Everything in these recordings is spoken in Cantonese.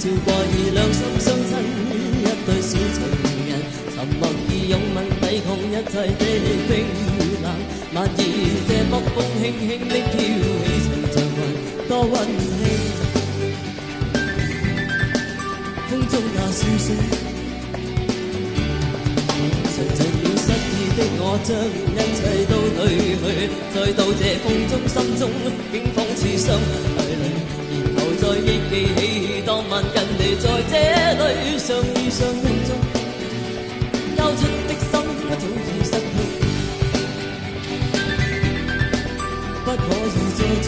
笑過已兩心相親，一對小情人，沉默以擁吻抵抗一切的冰冷。萬兒這北風輕輕的飄起，情像雲多溫馨。風中那笑聲，純情了失意的我，將一切都褪去，再到這風中心中，竟仿似相淚淚。然後再憶記起當晚跟你在這裏相依相擁中，交出的心早已失去，不可以再追。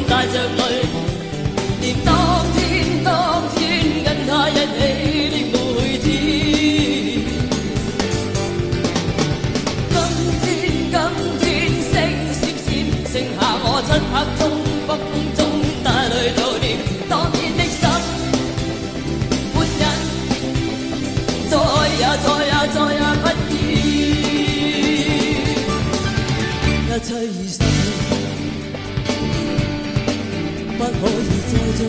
帶着淚，念當天跟他一起的每天。今天星閃閃，剩下我漆黑中北風中帶淚悼念當天的心歡欣，再也不要，一切已失去。不可以再追。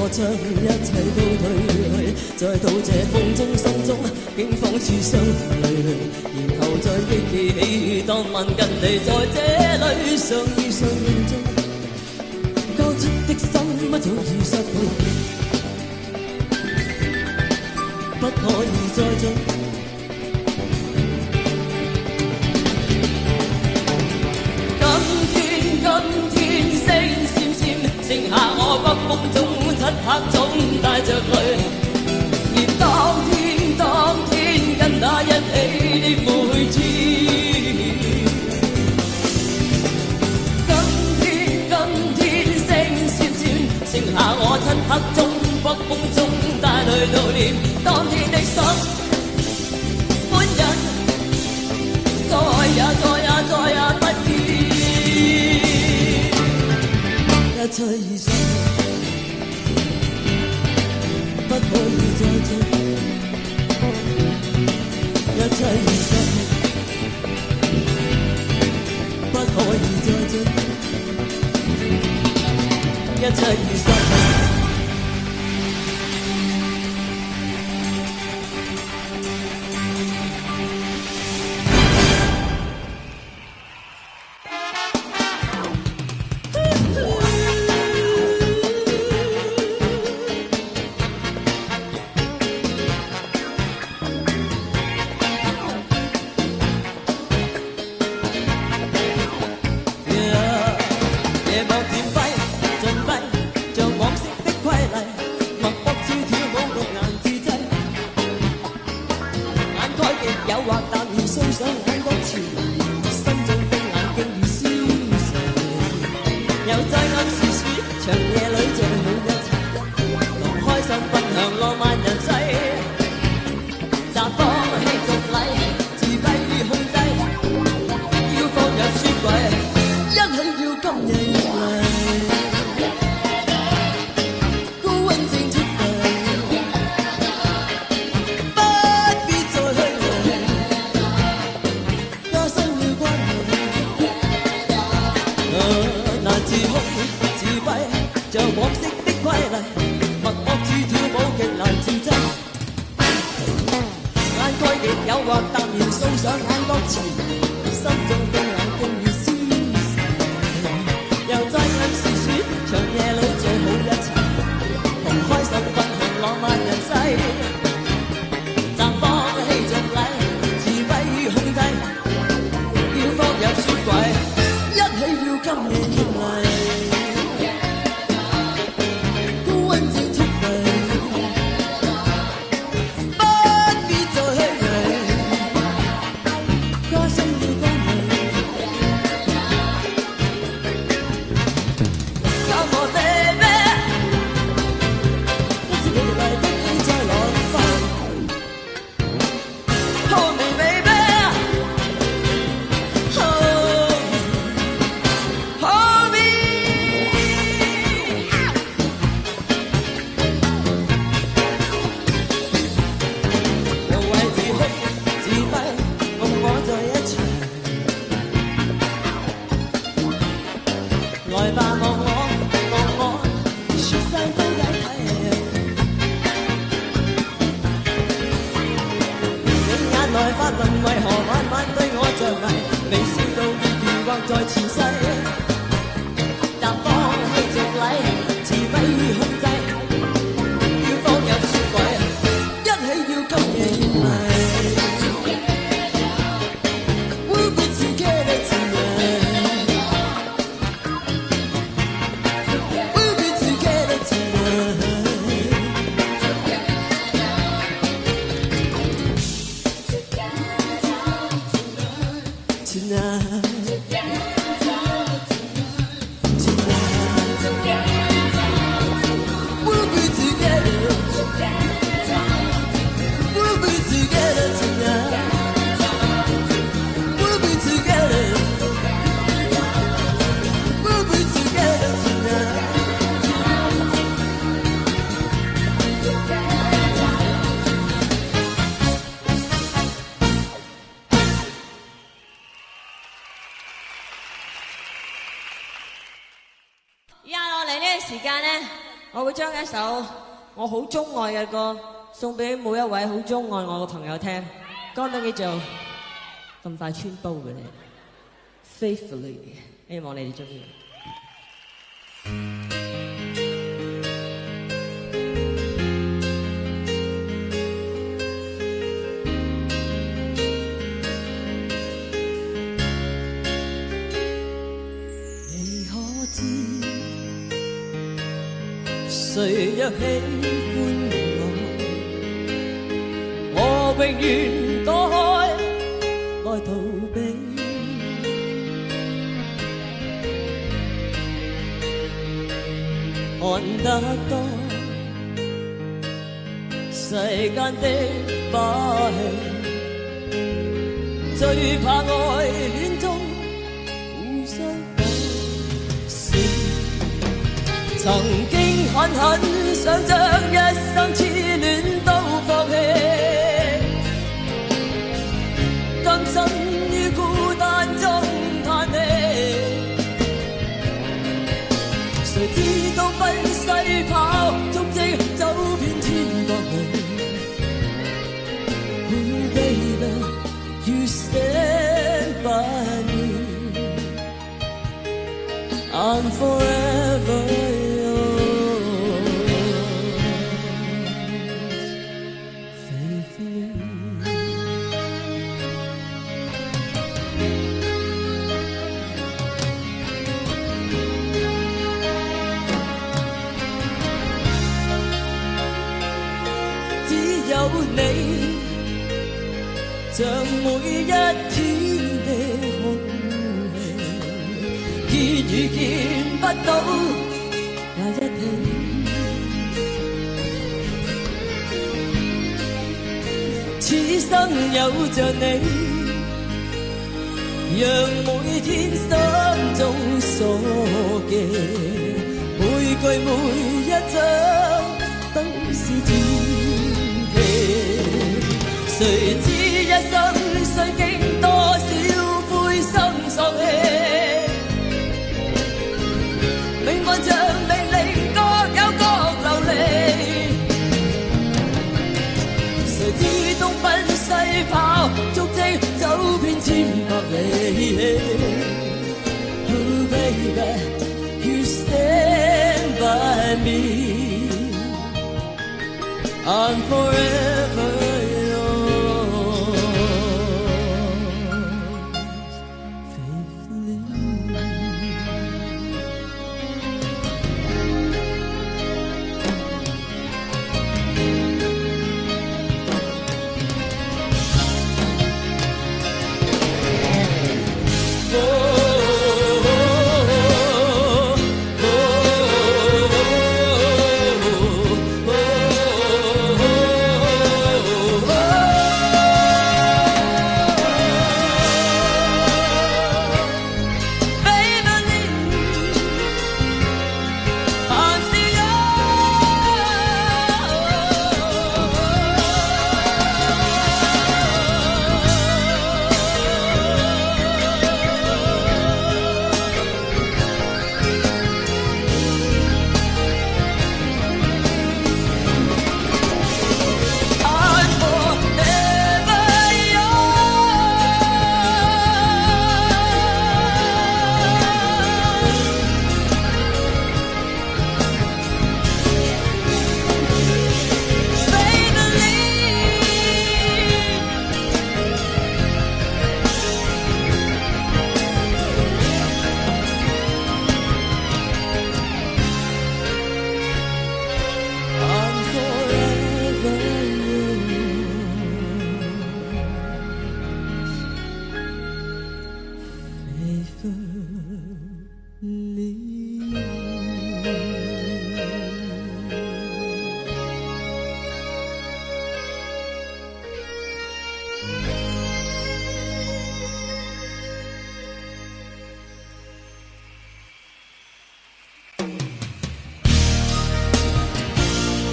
將一切都褪去，再到這風中心中，竟仿似相淚淚。然後再憶記起當晚跟你在這裏相依相擁中，交出的心早已失去，不可以再追。今天星閃閃，剩下我北風中漆黑中帶着淚，念當天跟他一起的每天。今天星閃閃，剩下我漆黑中北風中帶淚悼念當天的心歡欣，再也不要，一切已失去。不可以再追，一切已失去，不可以再追，一切已失去。今夜迎嚟，高溫正速遞。前世，但放棄着禮，自卑控制，要放入雪櫃，一起要今夜熱迷。We'll be together tonight. We'll be together tonight. Tonight.我會將一首我好鍾愛嘅歌送俾每一位好鍾愛我嘅朋友聽，歌名叫做咁快穿煲嘅你 Faithfully， 希望你哋鍾意。誰若喜歡我永遠躲開來逃避，看得多世間的把戲，最怕愛戀中互相講笑。曾經狠狠想將一生痴戀都放棄，甘心於孤單中嘆氣，誰知道不細跑，足跡走遍天國裏。Oh baby, you stand by me, I'm forever.你像每一天的空氣，見與見不到那一天，此生有着你，讓每天心中所記，每句每一章都是甜。誰知一生需經多少灰心喪氣，命運像命令各有各流離，誰知東奔西跑，足跡走遍千百里。Oh baby, you stand by me, I'm forever.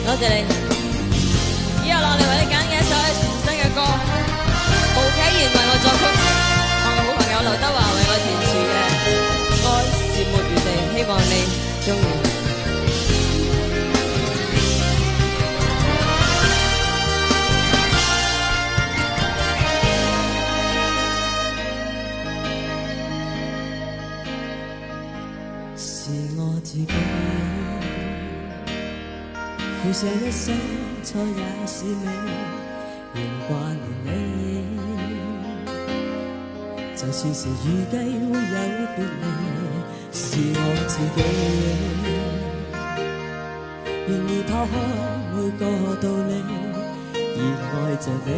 多謝你。以後落嚟為你揀嘅一首係全新嘅歌，巫啟賢為我作曲，我嘅好朋友劉德華為我填詞嘅《愛是沒餘地》，希望你中意。是我自己負上一生，錯也是美，仍掛念你。就算是預計會有別離，是我自己願意拋開每個道理，熱愛着你。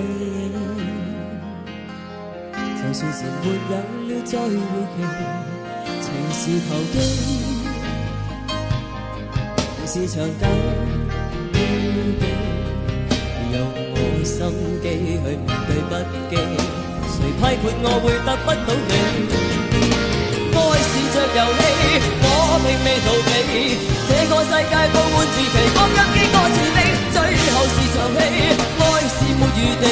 就算是沒有了再會期，情是投機，情是長久孤寂，用我心機去面對不羈，誰批判我會得不到你？愛是着遊戲，我並未逃避，這個世界布滿傳奇，各有幾個自卑，最後是場戲，愛是沒餘地，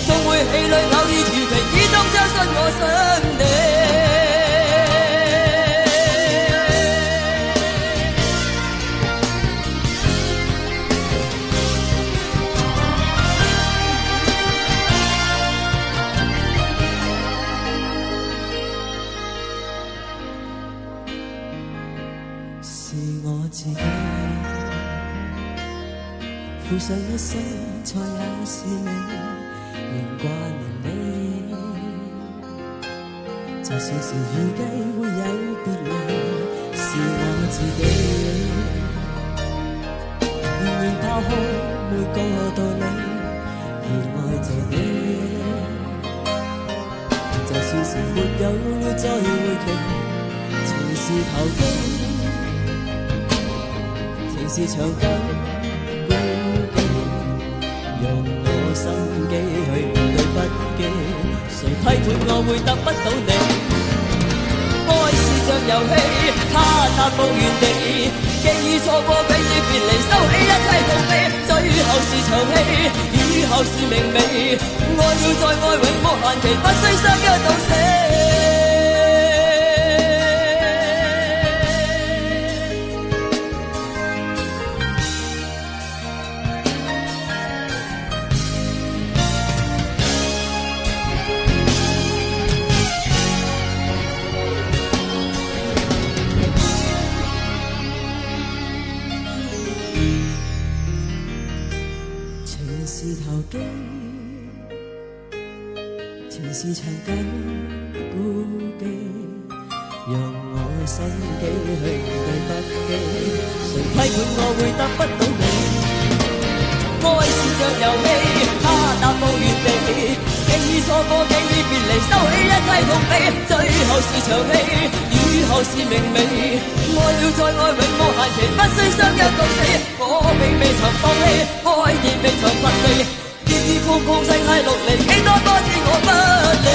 總會氣餒偶爾調皮，始終相信我想你。負上一生，錯也是美，仍掛念你。就算是預計會有別離，是我自己願意拋開每個道理，熱愛着你。就算是沒有了再會期，情是投機，情是長久。用我心機去面對不羈，誰批判我會得不到你？愛是像遊戲，它踏步原地，記憶錯過，記憶別離，收起一切逃避，最後是場戲，以後是明媚，愛了再愛永無限期，不需相約到死。情是長久孤寂，讓我心機去面對不羈，誰批判我會得不到你？愛是像遊戲，它踏步原地，記憶錯過，記憶別離，收起一切痛悲，最後是場戲，以後是明媚，愛了再愛永無限期，不需相約到死。我並未曾放棄，愛亦未曾乏味，跌跌碰碰世態陸離，幾多次我不理。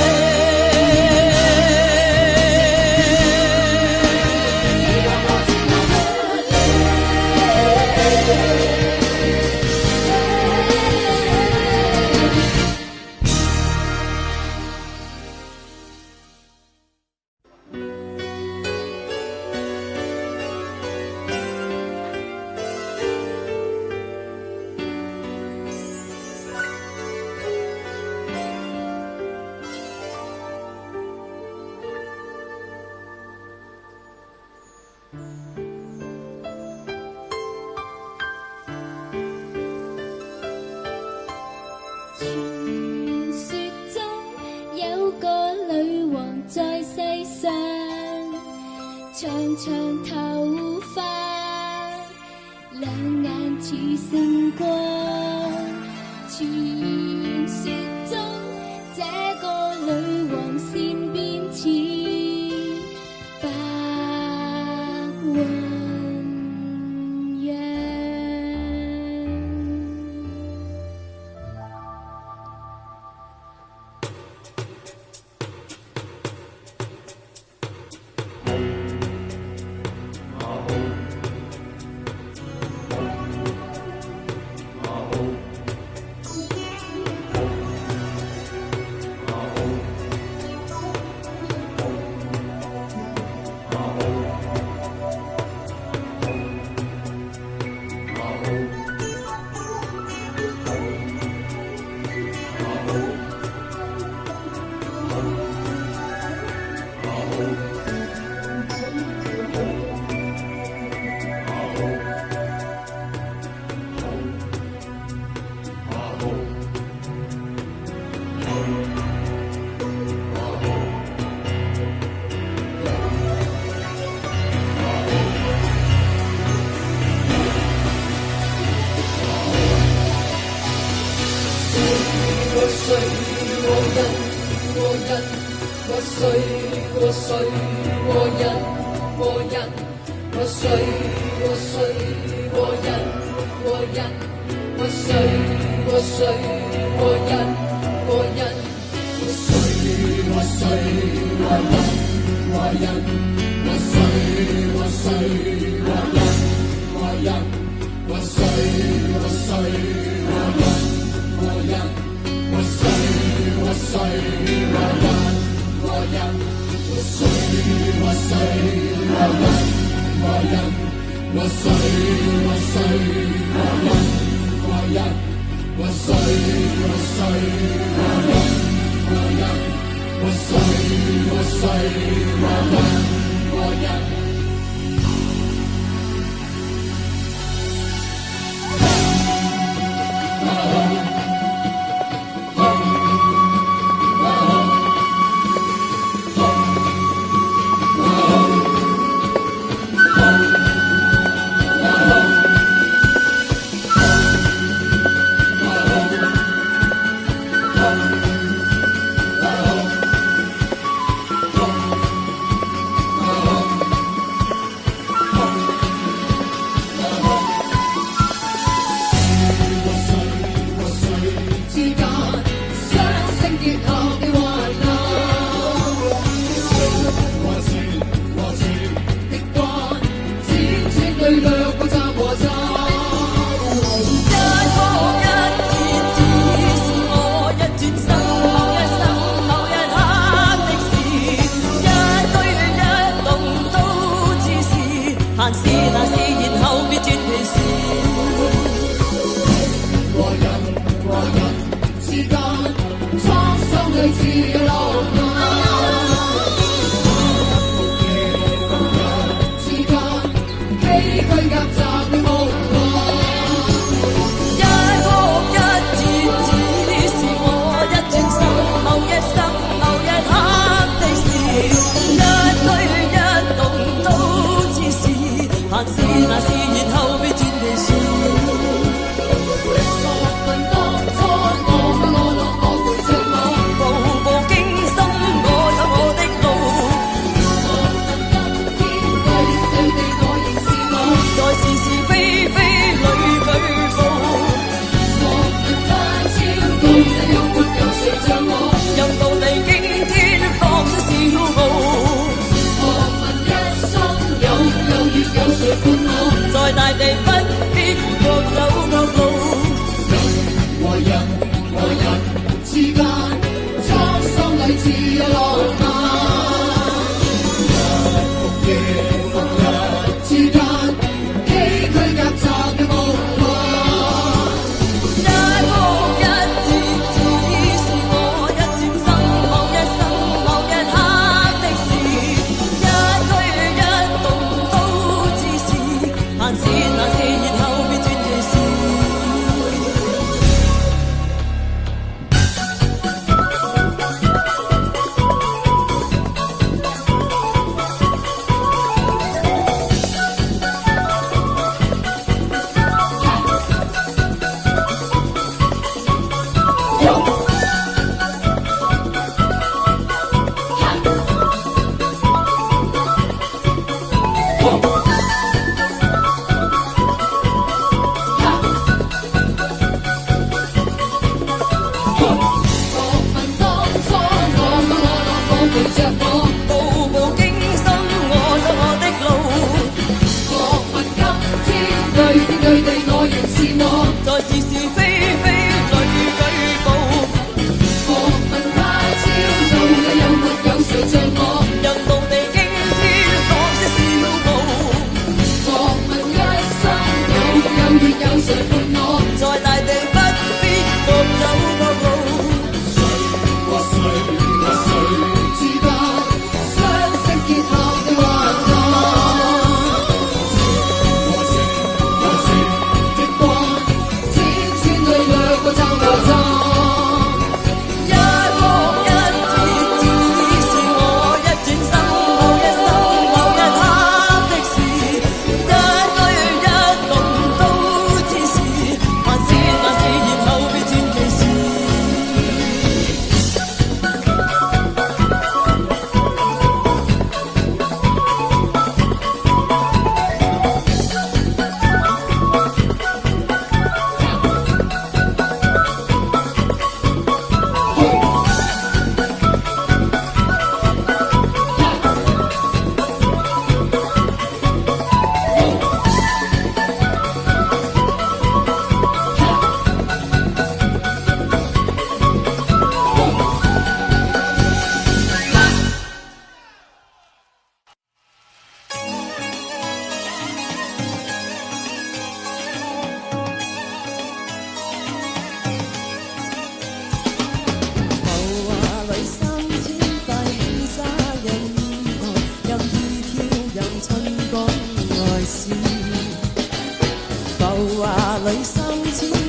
華裏3000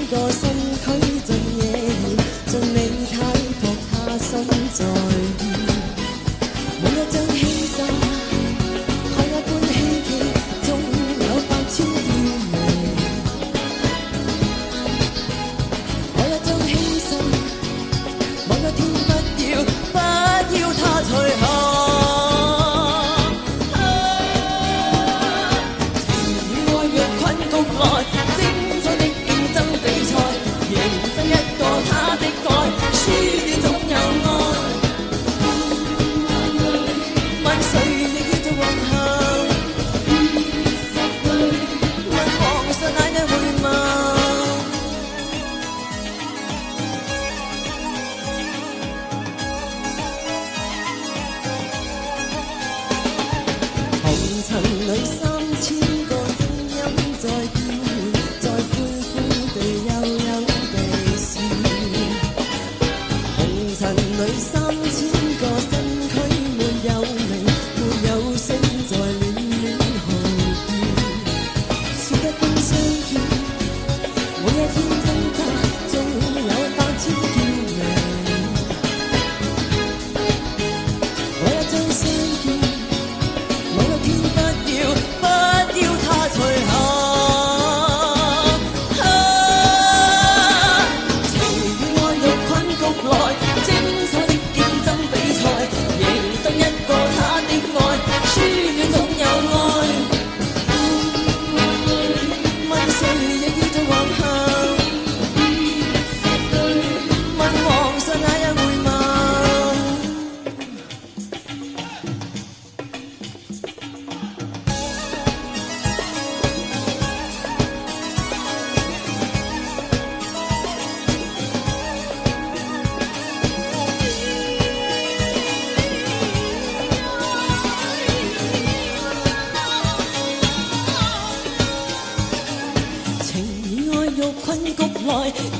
個身軀盡野現，盡你體覺他心在意。每一張犧牲，看一般希冀，總有8000要命。我一張犧牲，某一天不要他隨行。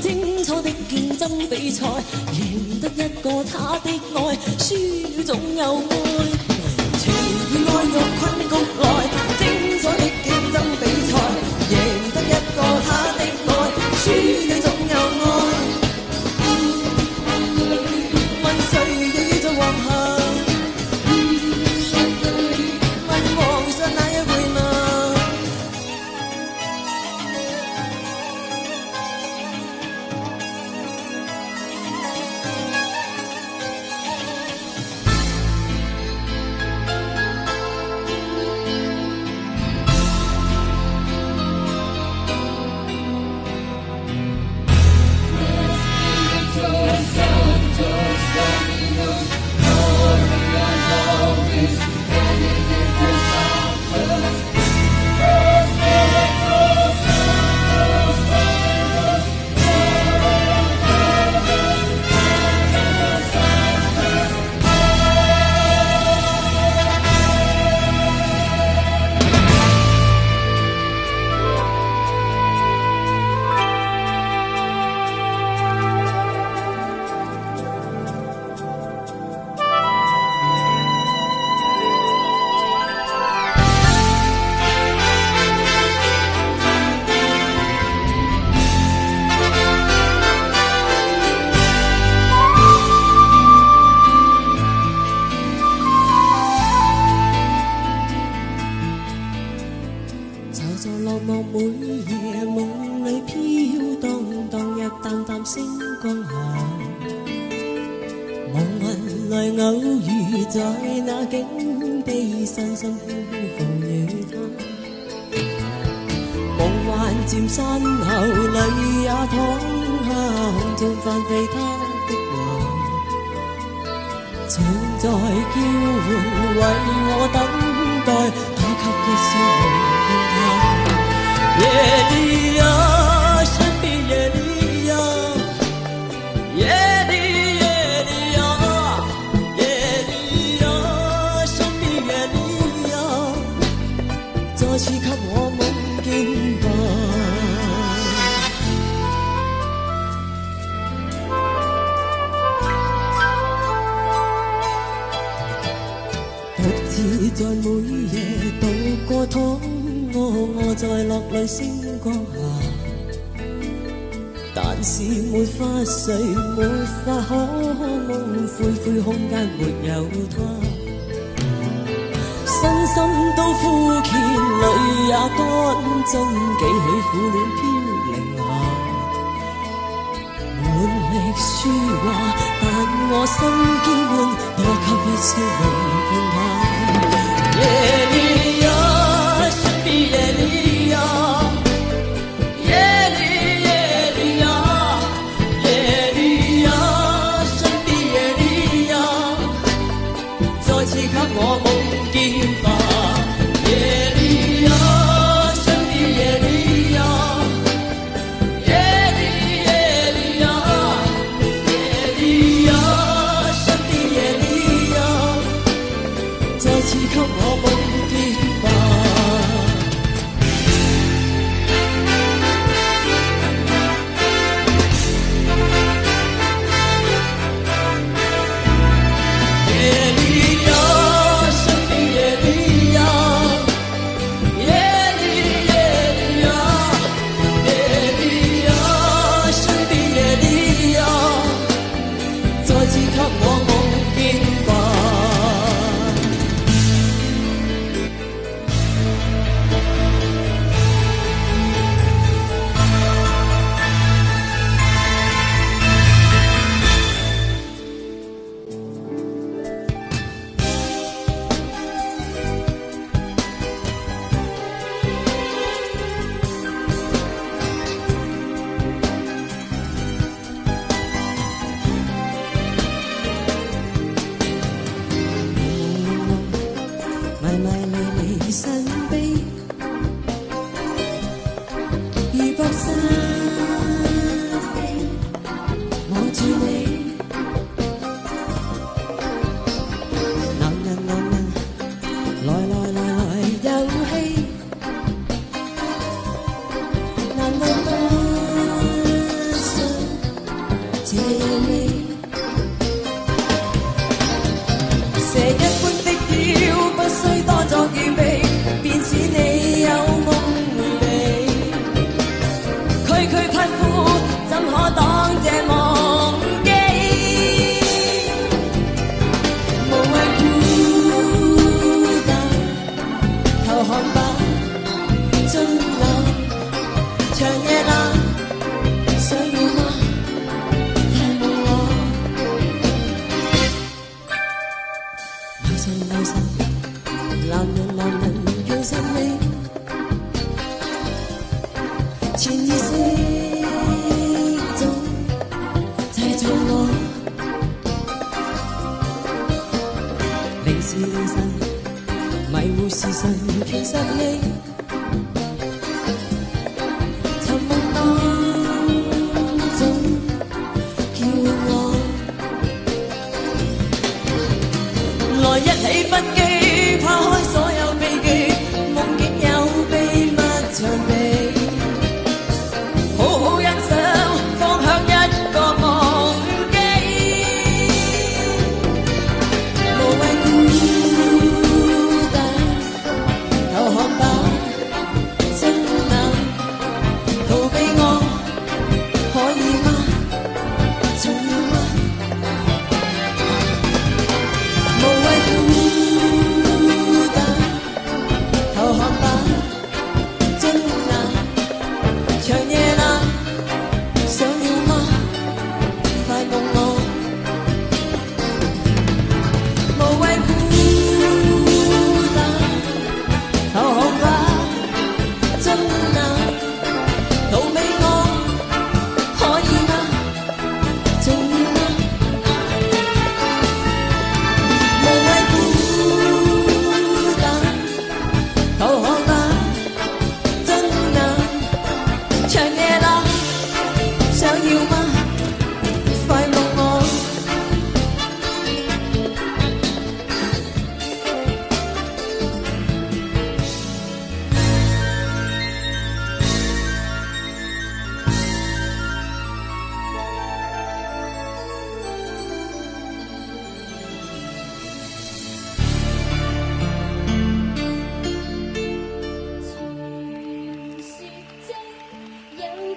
精彩的競爭比賽，贏得一個他的愛，輸了總有愛。情與愛欲困局內，精彩的競爭比賽，贏得一個他的愛，輸了總有愛。問誰亦在往後，問皇上那一回眸。在每夜渡過肚餓在落淚星光下，但是沒法睡，沒法可夢，灰灰空間沒有他，身心都枯竭，淚也乾真，幾許苦戀飄零下，滿力抒話，但我心堅悶，多給一笑容騙他。夜裏呀，身邊夜裏呀，夜裏夜裏呀，夜裏呀，身邊夜裏呀，再次給我夢見吧。夜裏呀，身邊夜裏呀，夜裏夜裏呀，夜裏呀，身邊夜裏呀，再次給我夢見吧。夜裏呀，身邊夜裏呀，夜裏夜裏呀，夜裏呀，身邊夜裏呀，再次給我夢見吧。迷迷離離神秘，如薄紗飛，望住你，能來遊戲，難道不想這你？蛇一般的腰，不需多作預備，便使你有夢迴避。區區匹夫，怎可擋這忘記？無謂孤單，投降吧，終老長夜冷，想要嗎？太夢我。留神，男人其實你潛意識中製造我，離是離神，迷糊是神，其實你沉夢當中叫我。來一起不羈，拋開所有秘技，夢境有秘密長備，好好欣賞，放向一個忘記。無謂孤單，投降吧，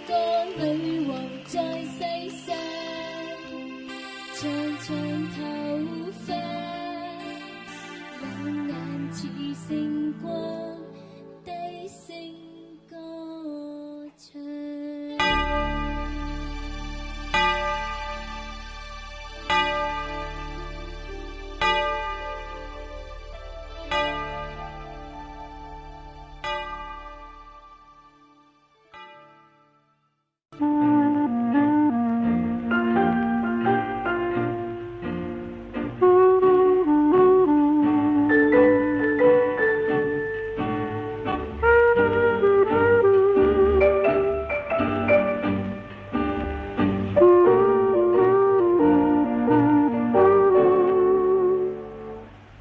個女王在世上，長長頭髮，兩眼似星光，低聲歌唱。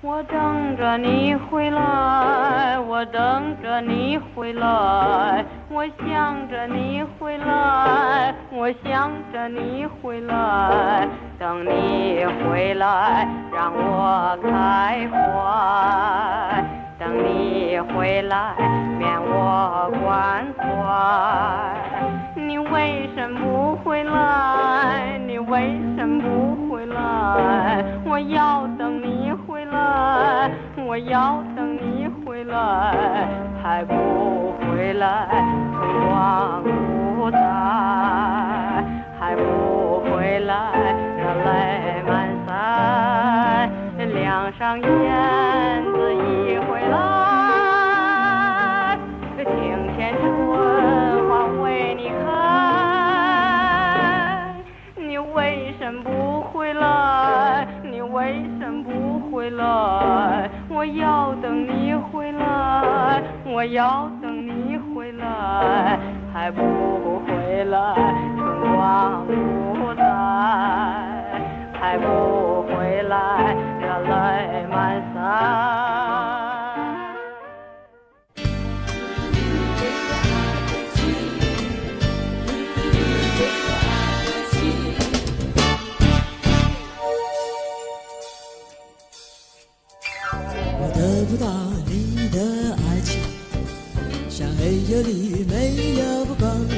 我等着你回来，我等着你回来，我想着你回来，我想着你回来，等你回来让我开怀，等你回来免我关怀。你为什么不回来？你为什么不回来？我要等你回来，我要等你回来，还不回来春光不再，还不回来热泪满腮，梁上燕子一回来，庭前春花为你开，你为什么不回来？你为什么不回来？我要等你回来，我要等你回来，还不回来春光不再，还不回来热泪满腮。得不到你的爱情，像黑夜里没有光明，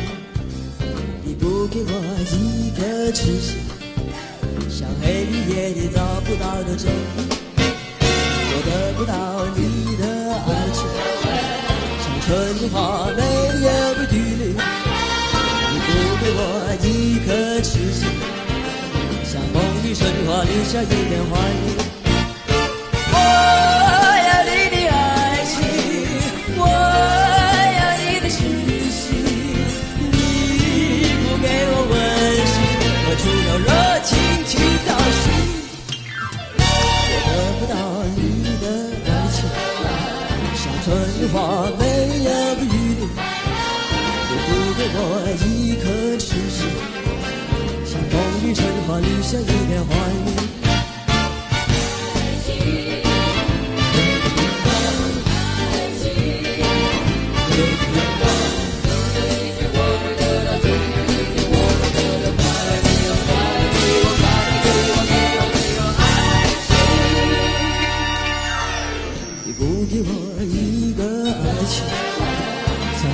你不给我一个痴心，像黑夜里找不到的真理。我得不到你的爱情，像春花没有缕绿，你不给我一颗痴心，像梦里春花留下一点怀念。除了热情去找寻，我得不到你的爱情，像春花没有雨淋，你不给我一颗痴心，像梦里春花留下一点怀念。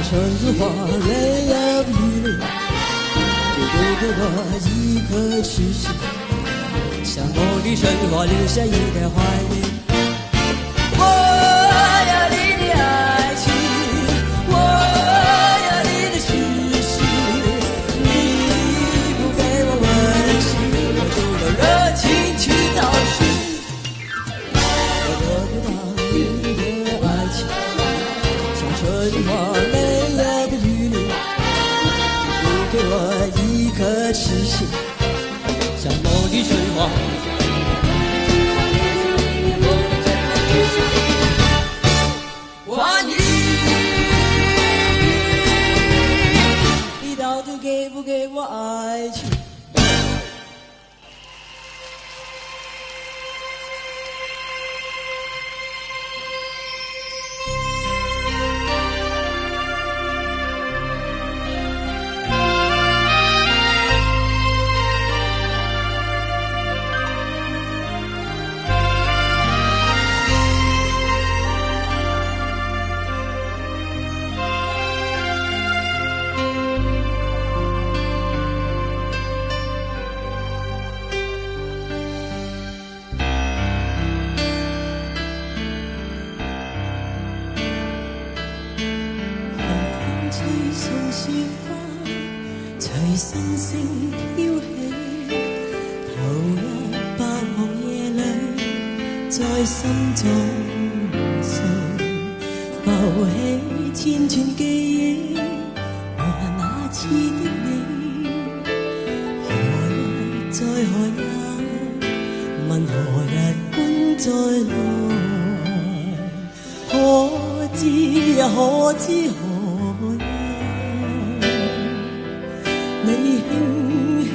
春花没有雨淋，你不给我一颗痴心，像梦里春花留下一点怀念。我要你的爱情，我要你的痴心，你不给我温馨，我除了热情去找寻。我得不到你的爱情，像春花给我一颗痴心，像梦里春花。我爱你，你到底给不给我爱情？隨心聲飄起，投入百行夜裏，在心中浮起千串記憶，和那次的你，何日再何日，問何日君再來，可知呀可知何日，你輕輕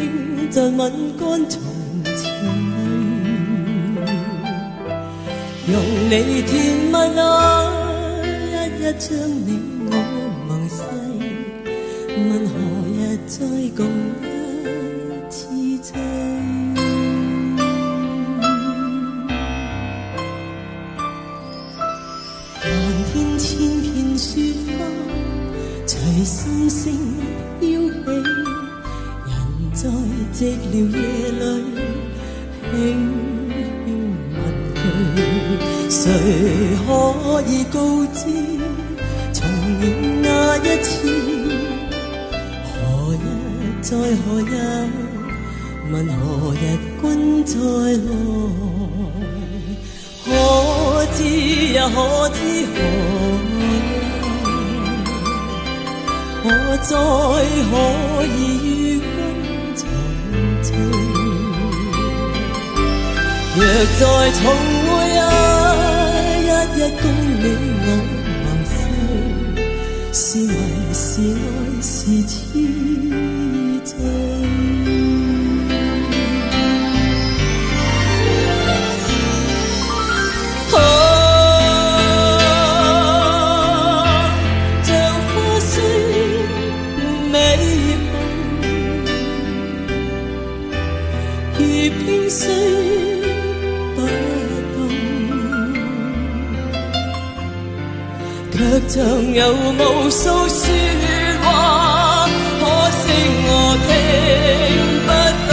在吻乾從前淚，用你甜蜜一一將你我盟誓，問何日再共一次醉。漫天千片雪花，隨心聲飄起，人在寂寥夜裏輕輕問句，誰可以告知重現那一次，何日再何日，問何日君再來，可知呀可知何日，我再可以與君重聚，若再重會一共你我盟誓，是迷是愛是痴醉。卻像有無數說話，可惜我聽不到。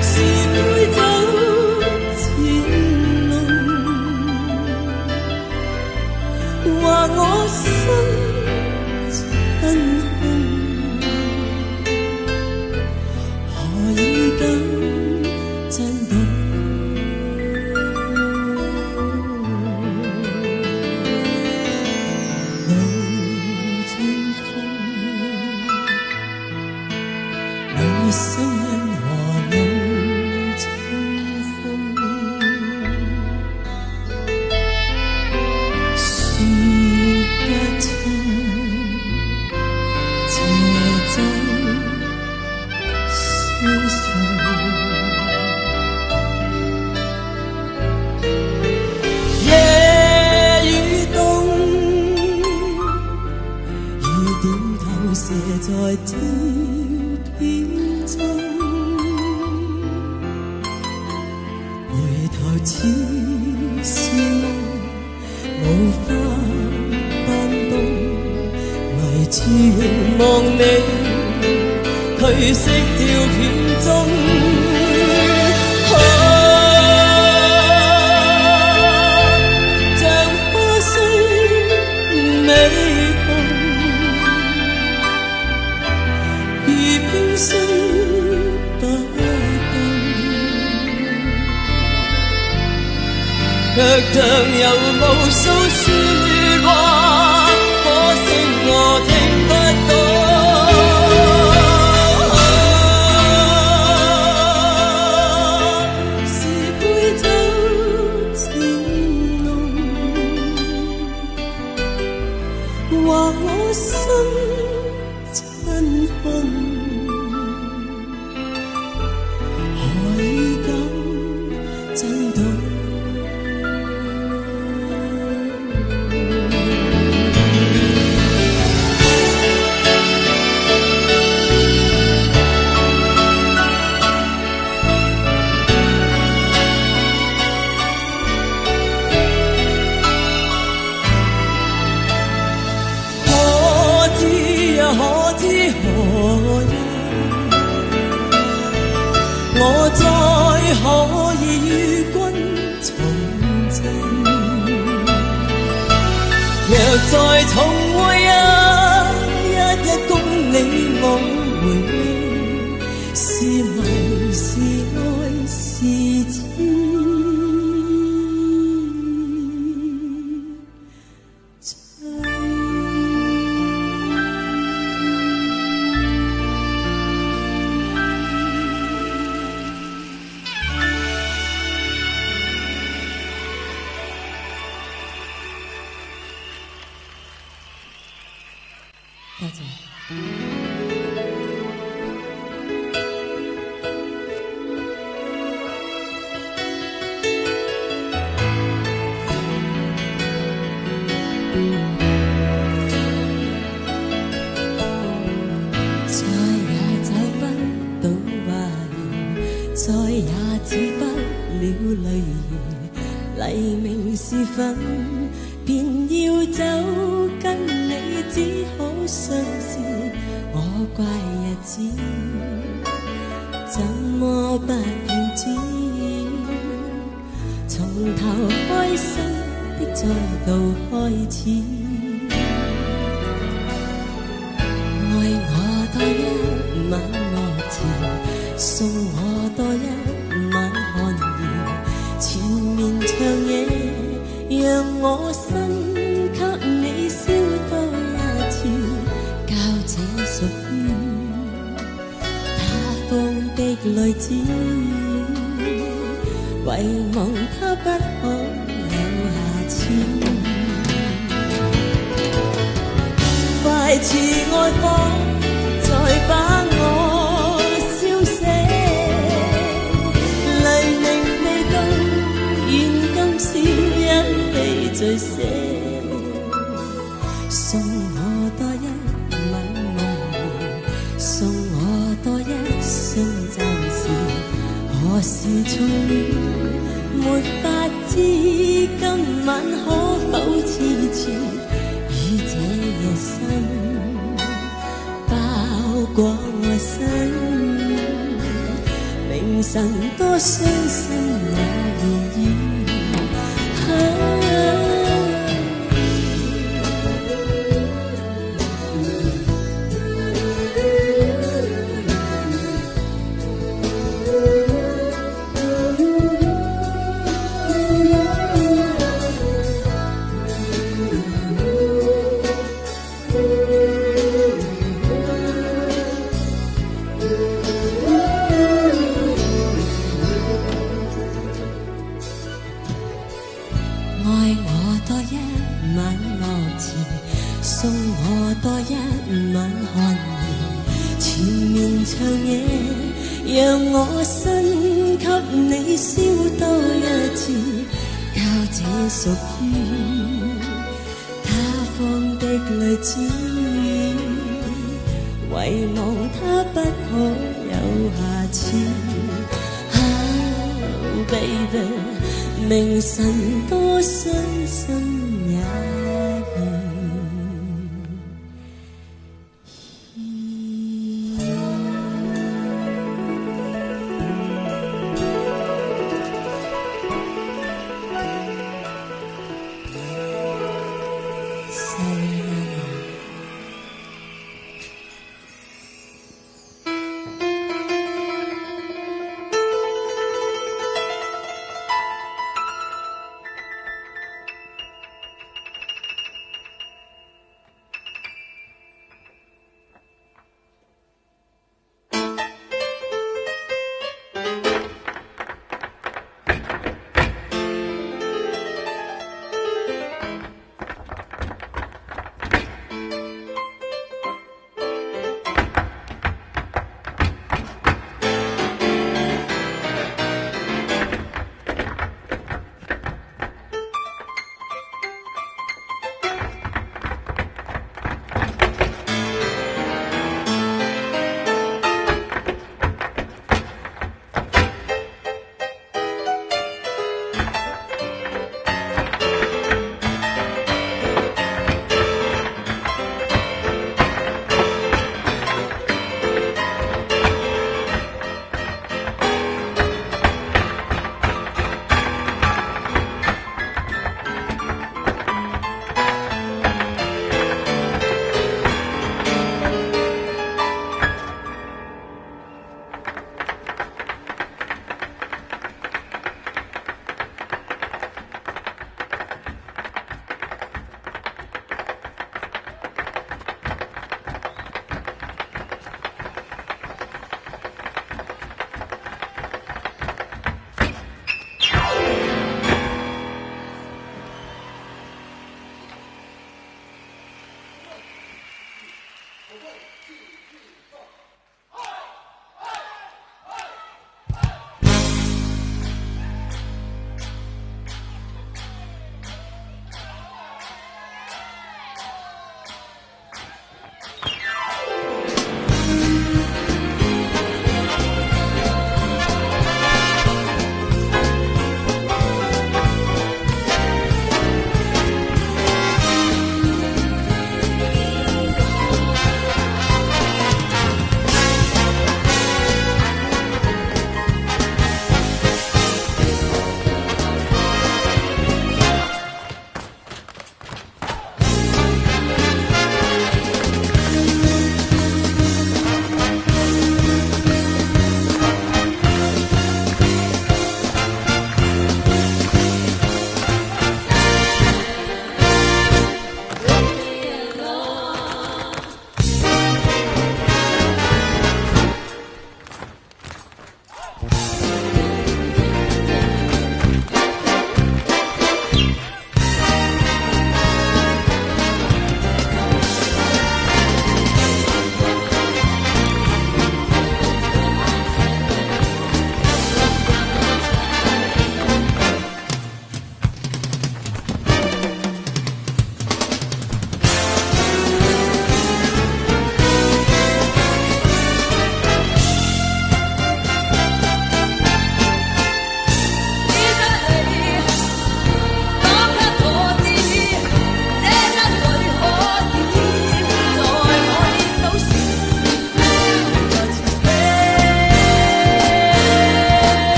是杯酒漸濃，話我心真空，何以敢真懂？心因何冷清風，說不出這真消逝。夜與冬，如點投射在照片。回頭似是夢，無法扮動，迷住凝望你，褪色照片中。像花雖美紅，如冰雖不凍，卻像有無數說話，可惜我聽不到。是杯酒漸濃，話我心真空，何以敢真懂？可知何日，我再可以與君重聚，若再重回一公里我回味，是迷是愛是痴。多謝。再也找不到話語，再也止不了淚兒。黎明時分便要走，跟你只好相視。我怪日子怎麼不停止，從頭開心的再度開始。愛我多一晚樂詞，送我多一晚寒意，纏綿長夜讓我心給你燒多一次，教這屬於他方的女子，遺忘他不可有下次。快似愛火再把我燒死，黎明未到，現今宵因你醉死。送我多一晚夢回，送我多一聲暫時，何時重遇沒法知，今晚可否遲遲以這夜深包裹愛身，明晨多傷心我願意。愛我多一晚樂詞，送我多一晚寒意，纏綿長夜讓我身給你燒多一次，教這屬於他方的女子，遺忘他不可有下次。Oh baby，明晨多傷心也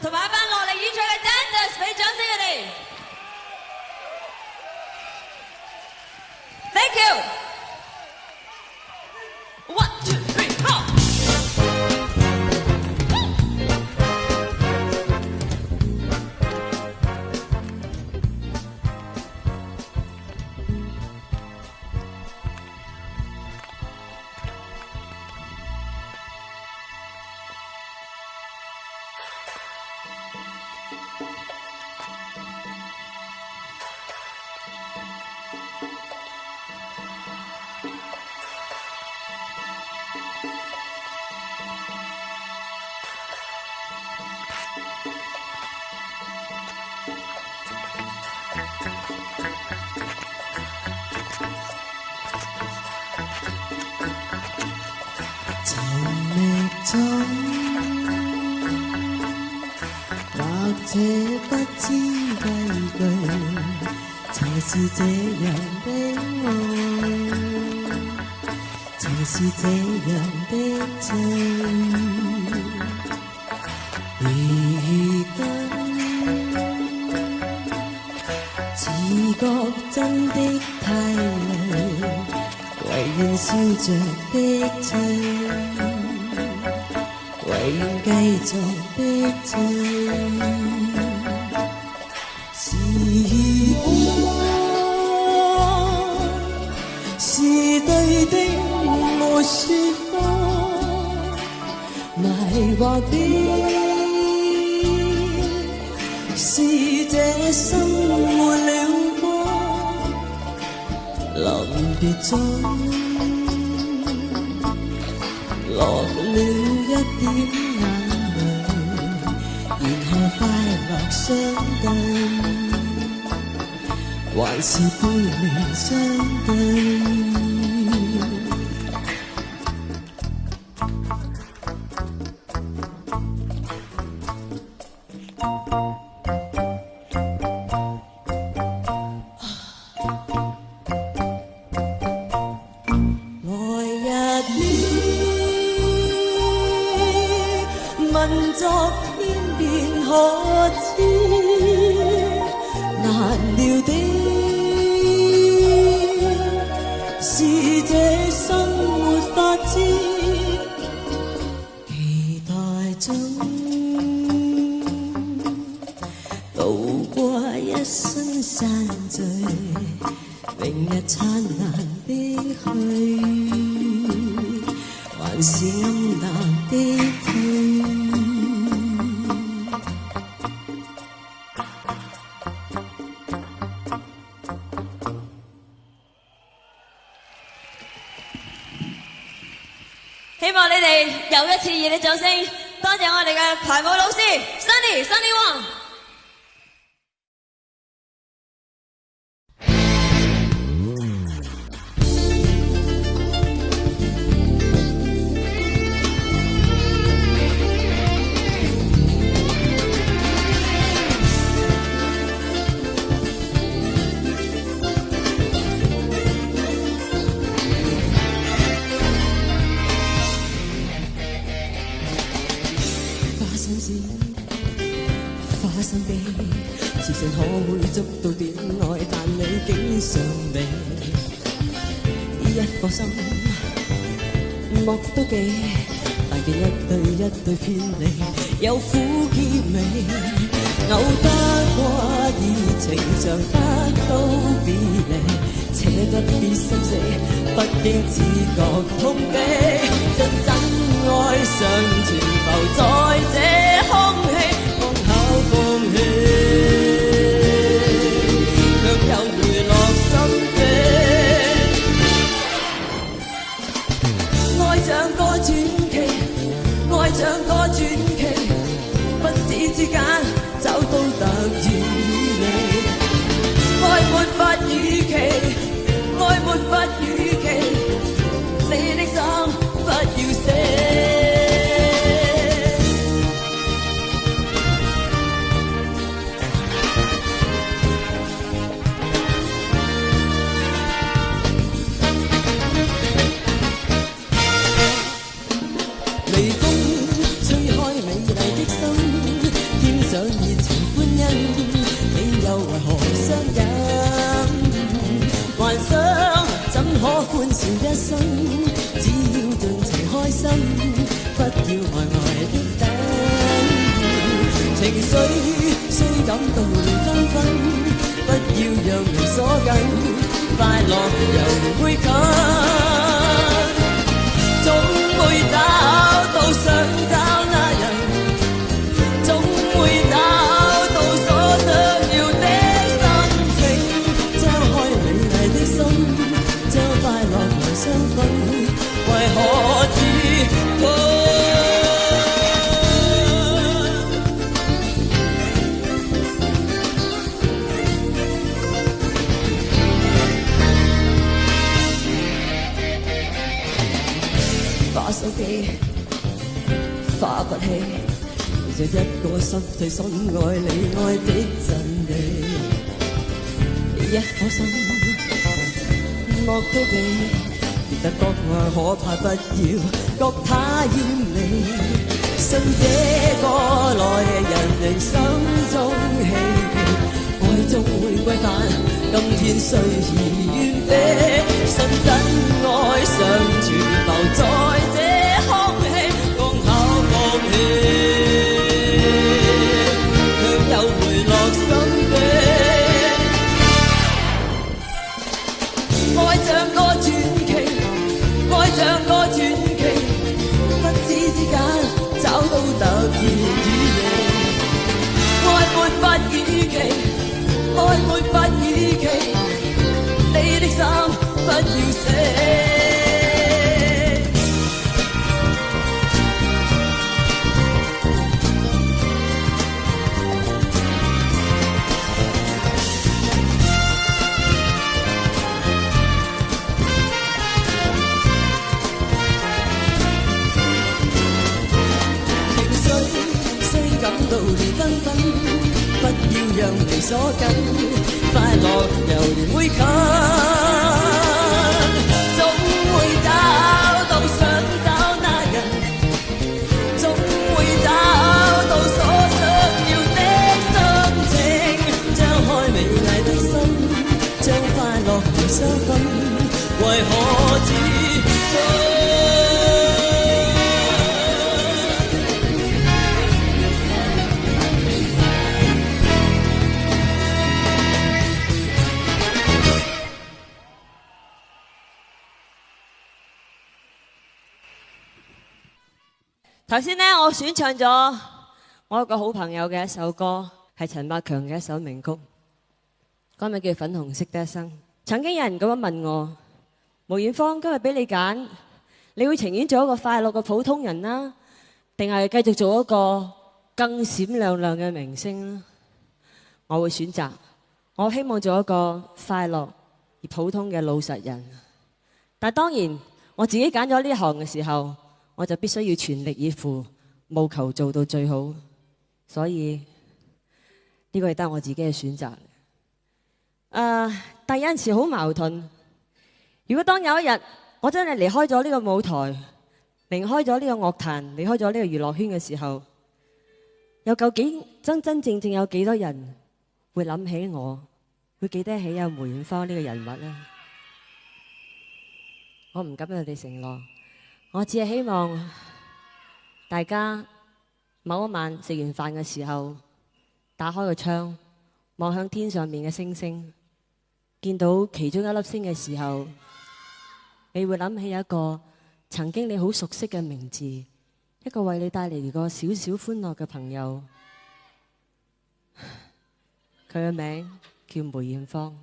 同埋一班落嚟演唱嘅 dancers，俾掌聲佢哋。Thank you。One, two, three, four。或者不知畏懼，才是這樣的愛，才是這樣的罪。而今自覺真的太累，唯願笑着的醉。唯願繼續的醉，時光是對的沒說謊，迷惑的是這生沒了光，臨別中落了一點眼淚，然後快樂相對，還是背面相對。昨天便可知，難料的是這生沒法知，期待中度過一生散聚，明日燦爛的去，還是暗淡的退。希望你哋又一次熱烈掌聲，多謝我哋嘅排舞老師 Sunny Wong。花心地，自信可會捉到戀愛，但你竟尚未一顆心莫都記，但見一對一對偏離，有苦澀味，偶得過熱情，像得到別離，且不必心死，不經自覺痛悲，將真愛上存浮在這空氣。放棄，卻又回落心扉。愛像個傳奇，愛像個傳奇，不知之間找到突然與你。愛沒法預期，愛沒法預期，你的心不要死。微風吹開美麗的心，甜要呆呆的等，情緒雖感到亂紛紛，不要讓眉鎖緊，快樂猶如會近，總會找到想找那人，總會找到所想要的心情，張開美麗的心，將快樂來相分，為何自痛？把手機發不起，這一個失去深愛你愛的真理，一顆心莫逃避，但覺愛可怕，不要覺他厭你，信這個來人心中希冀，愛終會歸返，今天雖已遠飛，信真愛常存浮在這空氣，剛巧放棄，卻又回落心扉，愛像個傳奇，愛像個傳奇，不知之間找到突然與你，愛沒法預期，愛沒法預期，你的心不要死。感到亂紛紛，不要讓眉鎖緊，快樂猶然會近，總會找到想找那人，總會找到所想要的心情，張開美麗的心，將快樂來相分，為何自痛？頭先呢，我選唱咗我一個好朋友嘅一首歌，係陳百強嘅一首名曲，歌名叫《粉紅色的一生》。曾經有人咁樣問我，梅艷芳今日俾你揀，你會情願做一個快樂嘅普通人啦，定係繼續做一個更閃亮亮嘅明星呢？我會選擇，我希望做一個快樂而普通嘅老實人。但當然，我自己揀咗呢行嘅時候，我就必須要全力以赴，務求做到最好。所以呢個係得我自己嘅選擇。但有陣時好矛盾。如果當有一日我真係離開咗呢個舞台，離開咗呢個樂壇，離開咗呢個娛樂圈嘅時候，有究竟真正有幾多人會諗起我，會記得起阿梅艷芳呢個人物呢？我唔敢向你承諾。我只係希望大家某一晚食完飯嘅時候，打開個窗，望向天上面嘅星星，見到其中一粒星嘅時候，你會諗起一個曾經你好熟悉嘅名字，一個為你帶嚟個少少歡樂嘅朋友，佢嘅名叫梅艷芳。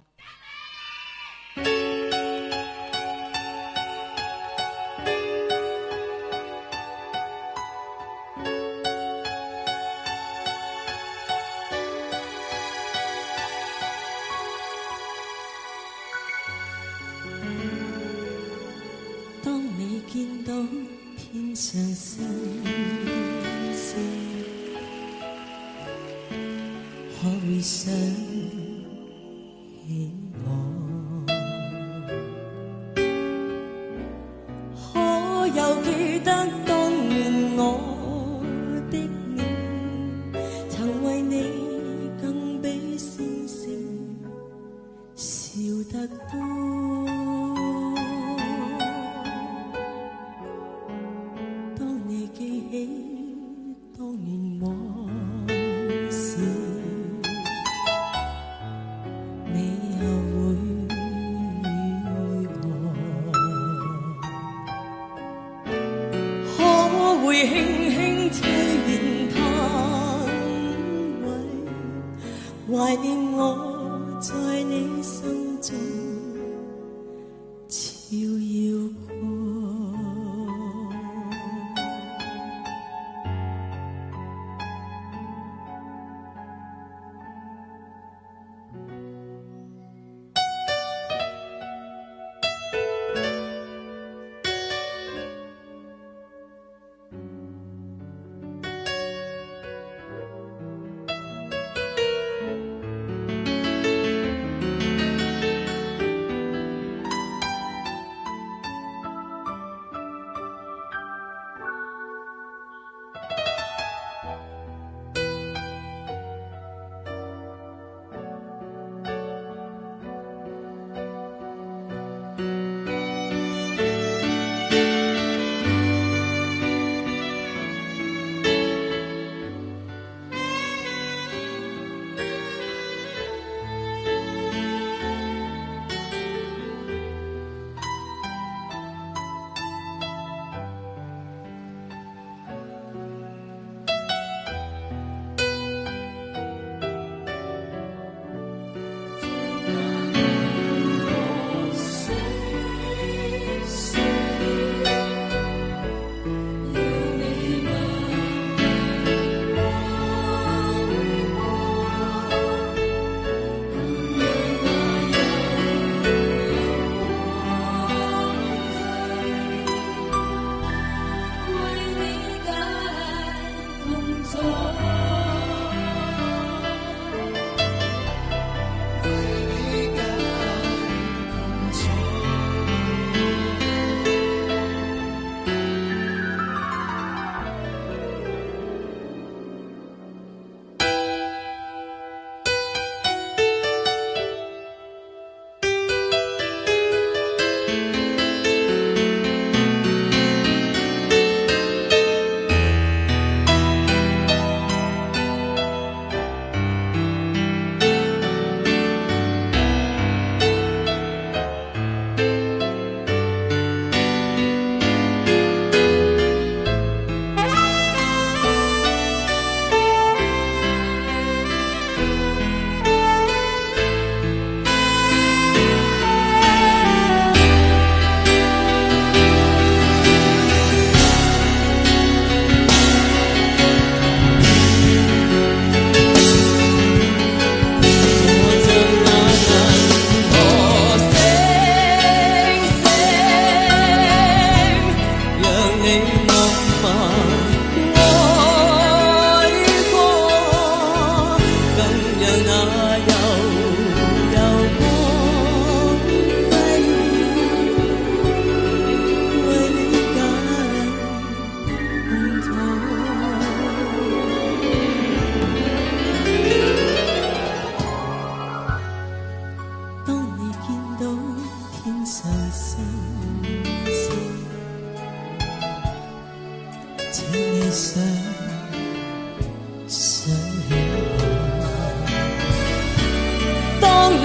上星星，可會想起我？可有記得當年我的你，曾為你更比星星笑得多？記起當年往事，你又會如何？可會輕輕推然嘆喟，懷念我在你心中悄耀過。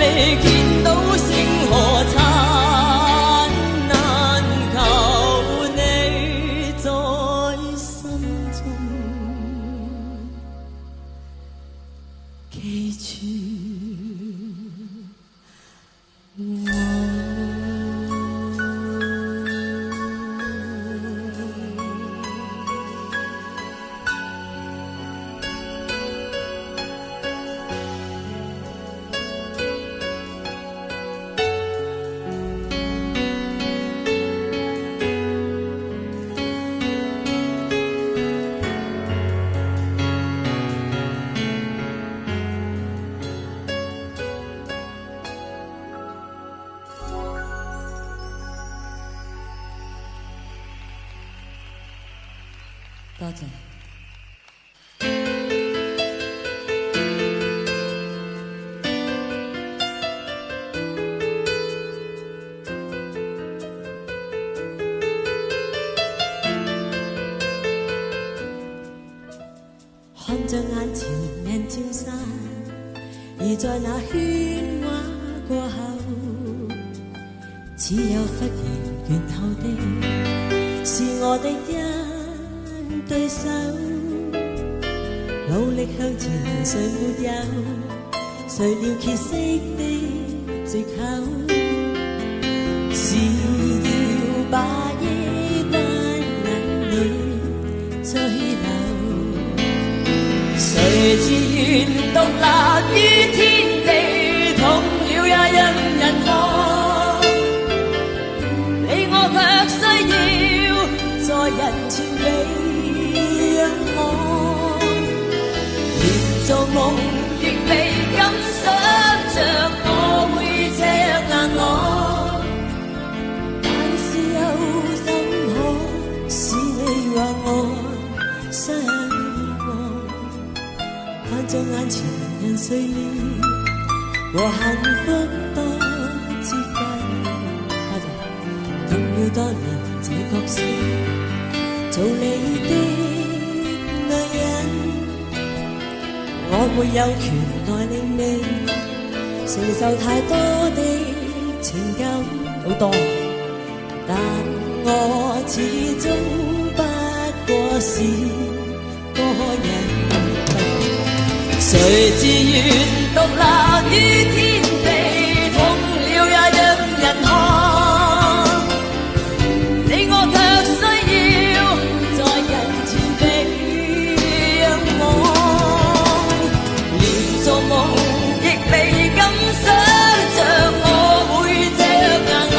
你見到星河燦爛，求你在心中記住我。多謝。看着眼前人漸散，而在那喧嘩過後，只有忽然倦透的是我的一對手，努力向前誰沒有，誰料歇息的藉口，是要把一班眼淚追流。誰自願獨立於天地，痛了也任人看，你我卻需要在人前被仰望，連做夢亦未敢想像我會這樣我，但是又怎可使你話我失望？看着眼前人碎了，和幸福多接近，用了多年這角色，做你的女人，我沒有權來令你承受太多的情感，好多，但我始終不過是個人。誰自願獨立於天地，痛了也讓人看，你我卻需要在人前被仰望，連做夢亦未敢想像我會這樣我，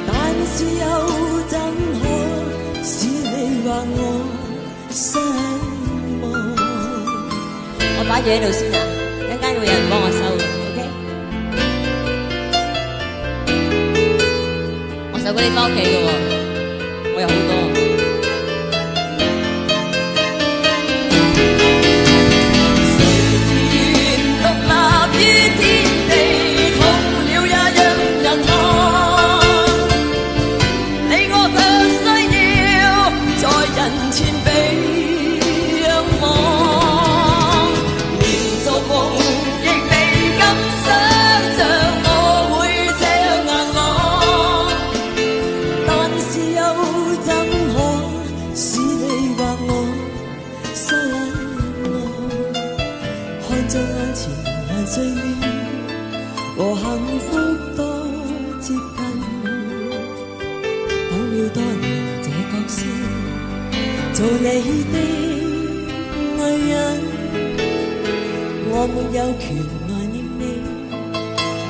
但是又怎可使你話我失望？我擺住喺度先啊，一陣間會有人幫我收嘅 ，OK？ 我手嗰啲返屋企嘅喎，我有好多。誰自願獨立於天地，痛了也讓人看，你我卻需要在人前被仰望。和幸福多接近，等了多年這角色，做你的女人，我沒有權來念你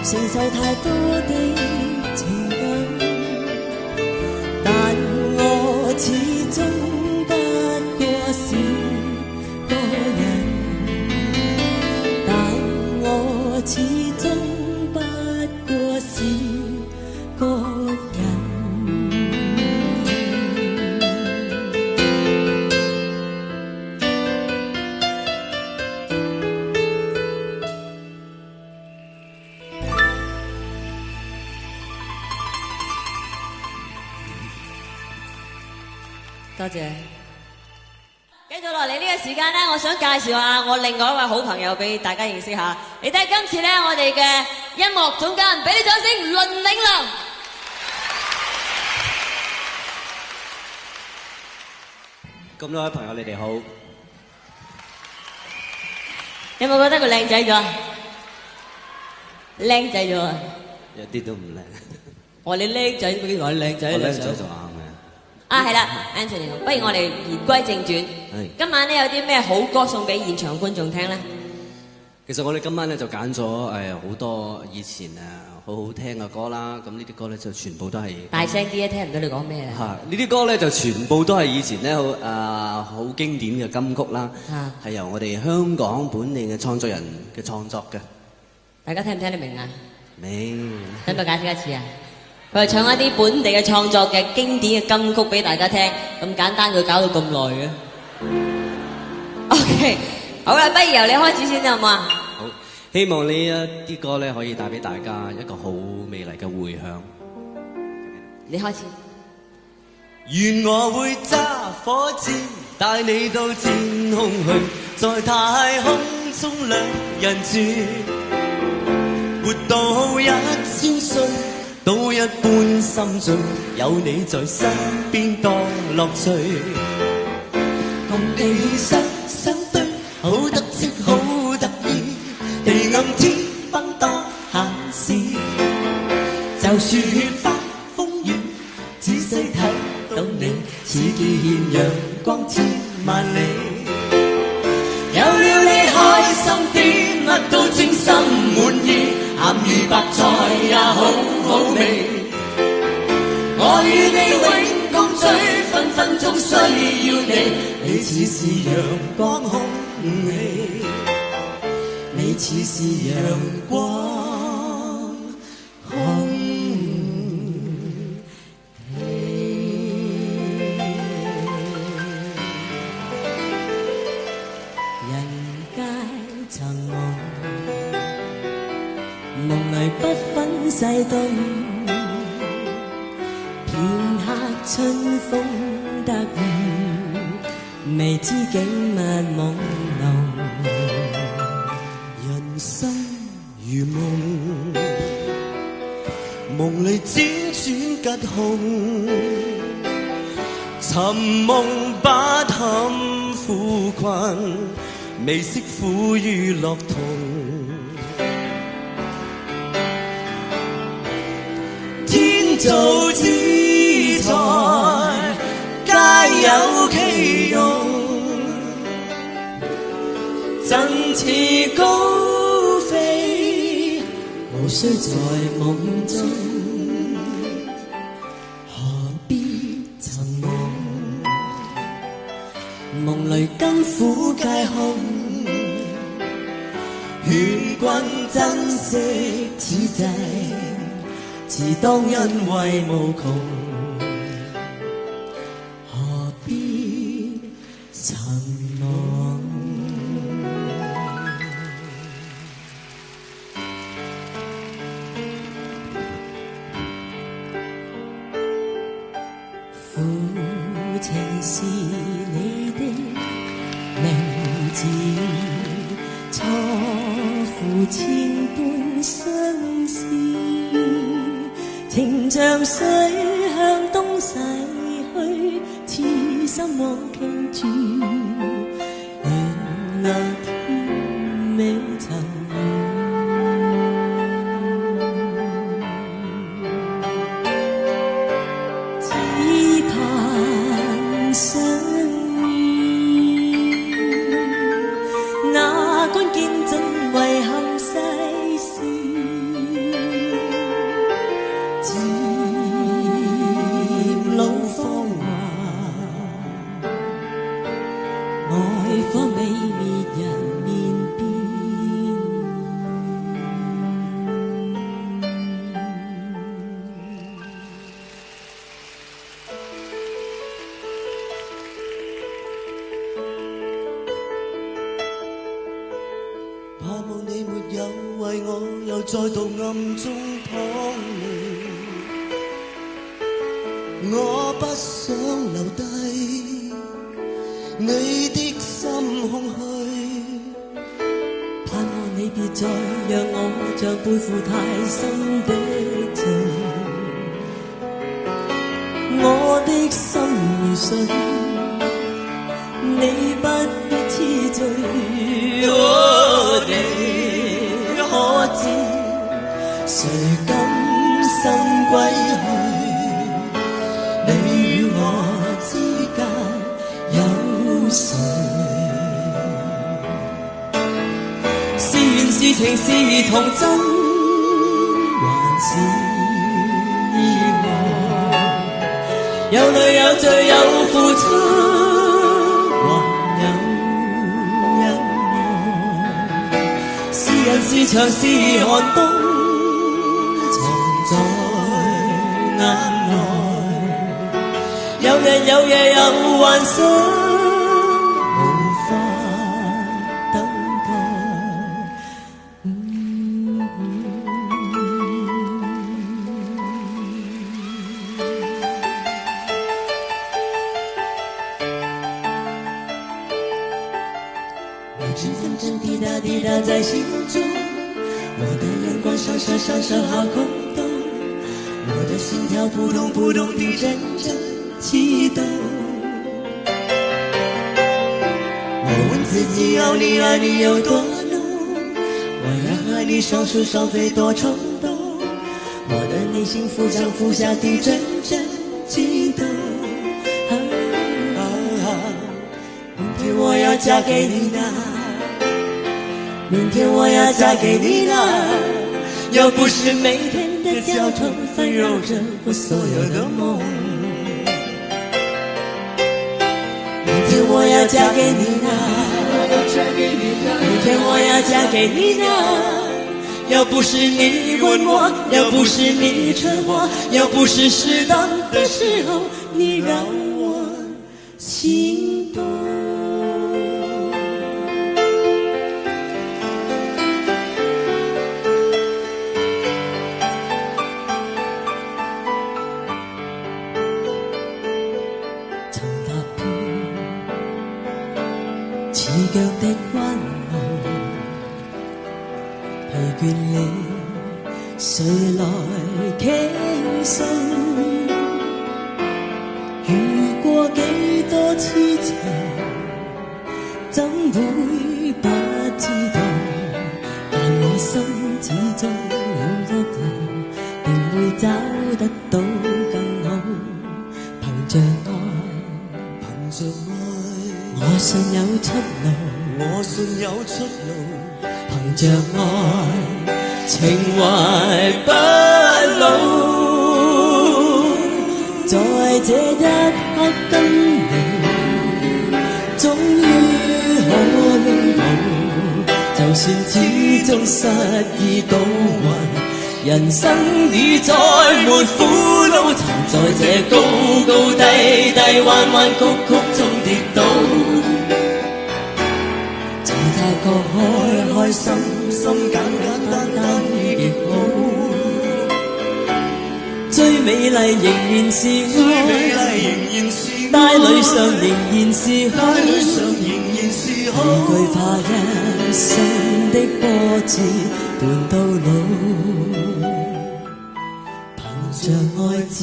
承受太多的情感，但我始終不過是個人，但我始終不過是個人。多謝。繼續落嚟呢個時間呢，我想介紹下我另外一位好朋友俾大家認識下。你睇今次呢，我哋嘅音樂總監，俾啲掌聲，倫永亮。咁多位朋友，你哋好。有冇覺得佢靚仔咗？靚仔咗啊！一啲都唔靚。我話你靚仔，佢話你靚仔。我靚仔就啱嘅。啊，係啦 ，Anthony， 不如我哋言歸正傳。今晚呢有啲咩好歌送俾現場觀眾聽咧？其實我哋今晚咧就揀咗好多以前好好聽嘅歌啦。咁呢啲歌咧就全部都係大聲啲啊！聽唔到你講咩啊？呢啲歌咧就全部都係以前咧好經典嘅金曲啦。係由我哋香港本地嘅創作人嘅創作嘅。大家聽唔聽得明啊？明。使唔使解釋一次啊？佢係唱一啲本地嘅創作嘅經典嘅金曲俾大家聽，咁簡單佢搞到咁耐嘅。OK， 好啦，不如由你開始先好唔好啊？好，希望呢一啲歌咧可以帶俾大家一個好美麗嘅迴響。你開始。願我會揸火箭帶你到天空去，在太空中兩人住，活到1000歲，都一般心醉，有你在身邊多樂趣。共你雙雙對，好得戚好得意，地暗天崩多閒事，就算發風雨，只需睇到你，似見陽光千萬里。有了你開心啲，乜都稱心滿意，鹹魚白菜也好好味。我與你永共聚，分分鐘需要你，你似是陽光空氣，你似是陽光空氣。人皆尋夢，夢裏不分西東。片刻春風得意，未知景物朦朧。人生如夢，夢裏輾轉吉凶，尋夢不堪苦困，未識苦與樂同。天造之材，皆有其用，振翅高飛，無需在夢中，何必尋夢？夢裏甘苦皆空，勸君珍惜此際，自當因為無窮，何必尋夢？負情是你的名字，錯付千般相思，情像水向東逝去，痴心妄傾注，原來天未曾完。只盼相遇，哪君見盡遺憾世事，漸老芳華，愛火未滅人面邊。盼望你沒有為我又再度暗中淌淚，我不想留低你的心空虛，盼望你別再讓我像背負太深的罪，我的心如水，你不必痴醉。你可知誰今生歸去？你與我之間有誰？是緣是情是童真，還是意外？有淚有罪有付出，還有恩愛。是人是牆是寒冬，藏在眼內。有日有夜有幻想，無法等待。声阵阵滴答滴答在心中，我的眼光闪闪闪闪好空洞，我的心跳扑通扑通地阵阵悸动。我问自己要你爱你有多浓，我要爱你双宿双飞多冲动，我的内心浮上浮下地阵阵悸动。明天我要嫁给你啦，明天我要嫁给你啦，要不是每天的交通纷扰着我所有的梦。明天我要嫁给你啦，明天我要嫁给你啦，要不是你吻我，要不是你吻我，要不是适当的时候你让我心动。腳的彎路，疲倦了，誰來傾訴？遇過幾多痴情，怎會不知道？但我心始終有一路，定會找得到更好。憑着愛，憑着愛。我信有出路，我信有出路，憑着愛，情懷不老。在這一刻跟你，終於可擁抱，就算始終失意倒運，人生已再沒苦惱，曾在這高高低低彎彎曲曲中跌倒，就察覺開開心心簡簡單單亦好，最美麗仍然是愛，帶淚上仍然是好，唔懼怕一生的波折伴到老，憑着愛只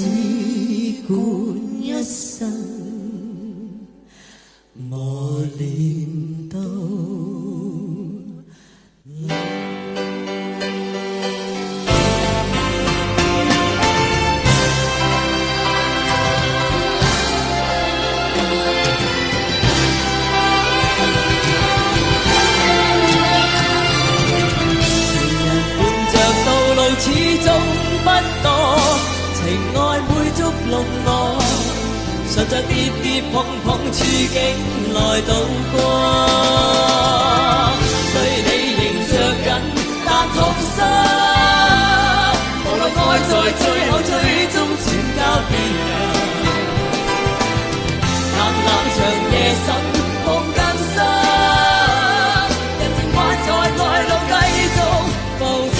管一生磨練到老。始終不多，情愛每觸弄我，常在跌跌碰碰處境來渡過。對你仍着緊，但痛心，無奈愛在最後最終轉交別人。冷冷長夜深，夢更深，人情還在愛路繼續浮沉。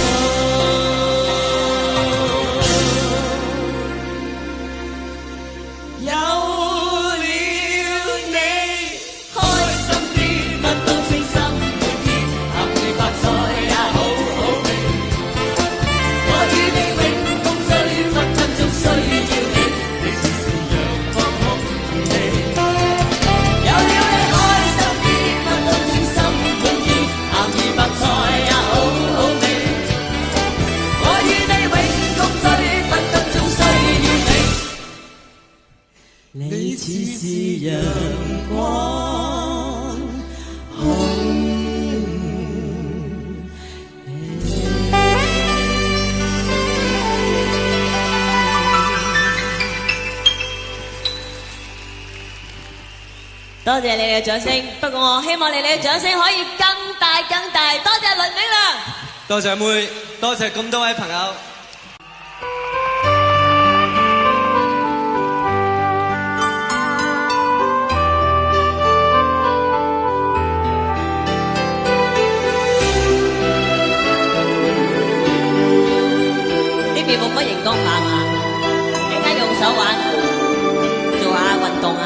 你似是陽光多謝你嘅掌聲，不過我希望你哋嘅掌聲可以更大更大。多謝倫永亮，多謝妹，多謝咁多位朋友。冇乜熒光棒啊，大家用手玩，做下運動啊。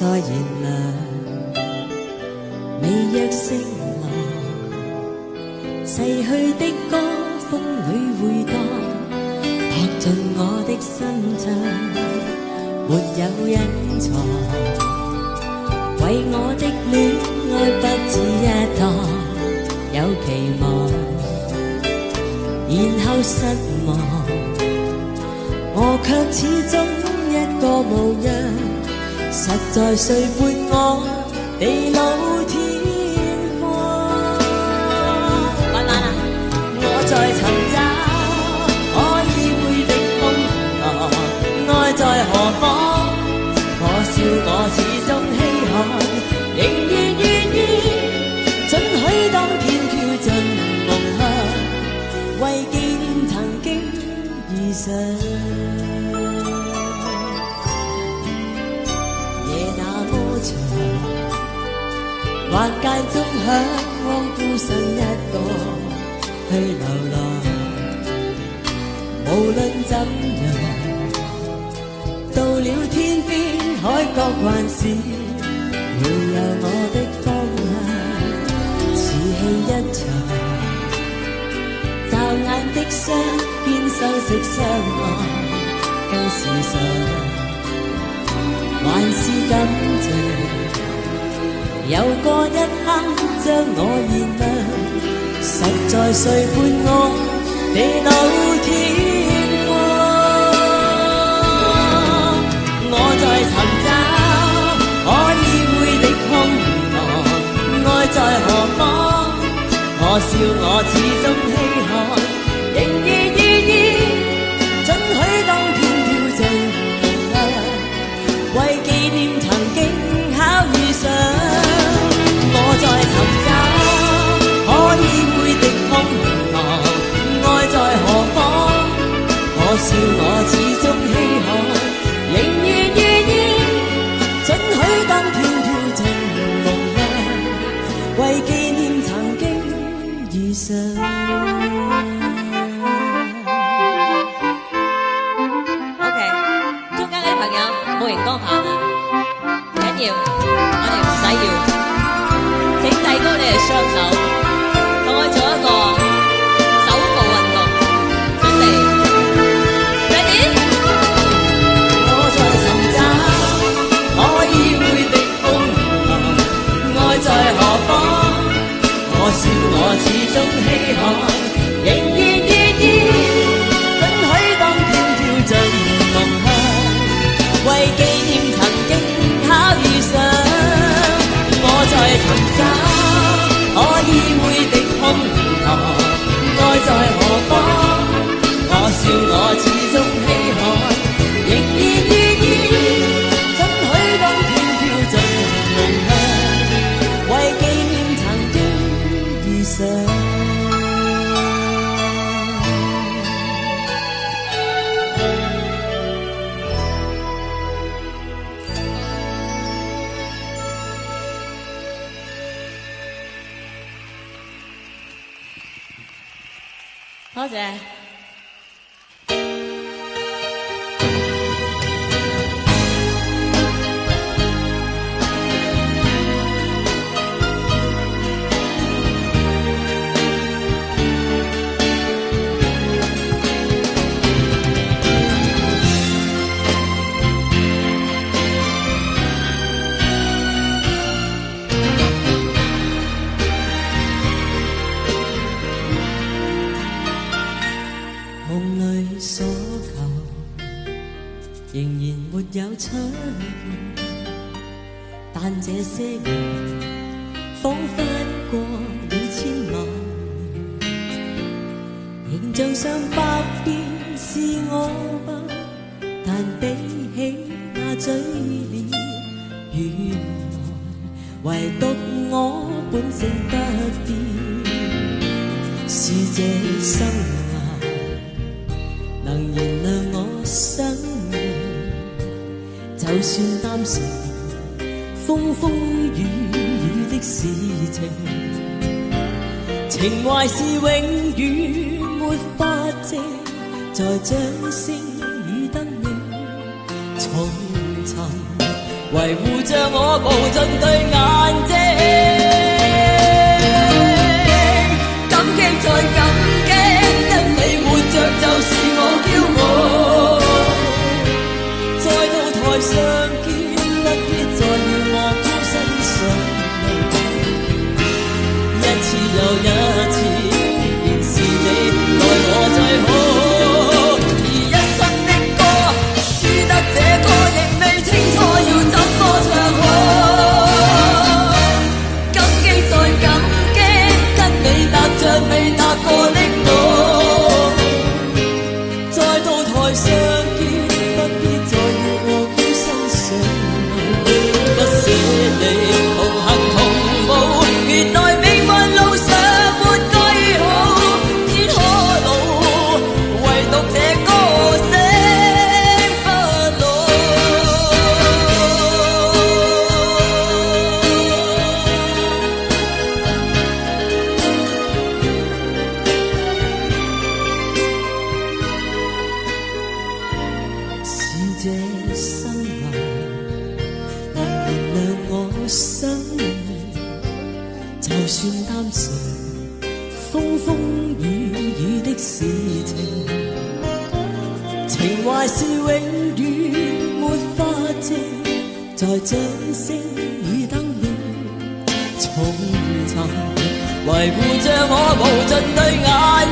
再燃亮，微弱聲浪，逝去的歌風裏回盪，撲進我的心臟，沒有隱藏，為我的戀愛不止一趟，有期望，然後失望，我卻始終一個模樣，實在誰伴我地老天荒？慢慢啊！我在尋找可以會的空檔，愛在何方？我笑我始終稀罕，仍然願意准許當天飄進夢鄉，為紀念曾經遇上。或間中向往孤身一個去流浪，無論怎樣，到了天邊海角還是會有我的方向，似戲一場，驟眼的雙邊相識相愛，更時常，還是感謝。有過一刻將我燃亮，實在誰伴我地老天荒？我在尋找可以會的空檔，愛在何方？我笑我始終稀罕，仍然願意准許當天飄進夢鄉，為紀念曾經巧遇上。我在尋找可以會的空檔，愛在何方？我笑我始終稀罕，仍然願意准許當天飄進夢鄉，為紀念曾經遇上。OK， 中間嗰啲朋友冇熒光棒啊，唔緊要，我哋唔使要。請遞高你哋雙手，同我做一個手部運動，準備 ，ready？ 我在尋找可以會的空檔，愛在何方？我笑我始終稀罕，仍然願意准許當天飄進夢鄉，為紀念曾經巧遇上。我在尋找可以會的空檔，愛在何方？我笑我始終稀罕，仍然願意准許當天飄進夢鄉，為紀念曾經遇上。多謝。有出現，但這些年彷彿過了千萬年，形象上百變是我吧，但比起那嘴臉，原來唯獨我本性不變，是這生涯能原諒我生命。就算擔承風風雨雨的事情，情懷是永遠沒法證，在掌聲與燈影重尋維護着我無盡對眼睛。感激再感激，因你活着就是我驕傲。再到台上見，不必再要我孤身上路。一次又一次，仍然是你待我最好。而一生的歌，只得這個仍未清楚要怎麼唱好。感激再感激，跟你踏着未踏過的路。再到台上見，不必再要我孤身上路。不捨你同行同步，原來命運路上沒句號。天可老，唯獨這歌聲不老。是這生涯能原諒我生命，就算單純風風雨雨的事情，情懷是永遠沒法證，在掌聲與燈影重尋，維護着我無盡對眼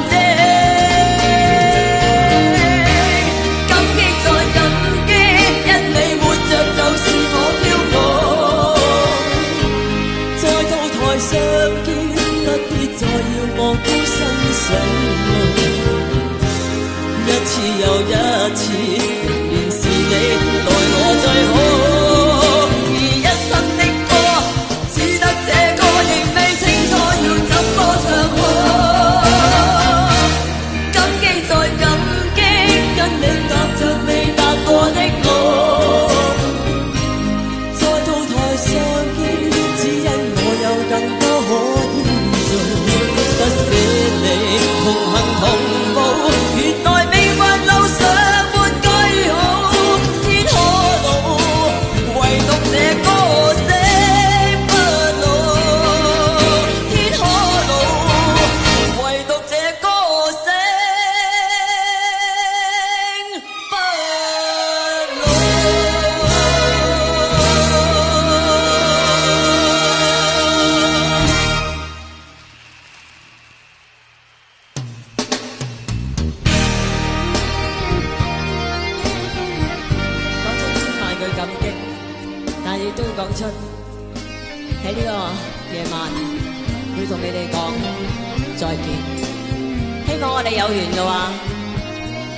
睛。感激再感激，因你活着就是我驕傲。再到台上見，不必再要我孤身上路。一次又一次，仍然是你待我最好。而一生的歌，只得這個仍未清楚要怎麼唱好。感激再感激，跟你踏着未踏過的路。再到台上見，只因我有更多可以做。不捨你同行同步，原來命運路上沒句號。天可老，唯獨這歌聲不老。天可老，唯獨這歌聲不老。講出千萬句感激，但亦都要講出喺呢個夜晚要同你哋講再見。希望我哋有緣嘅話，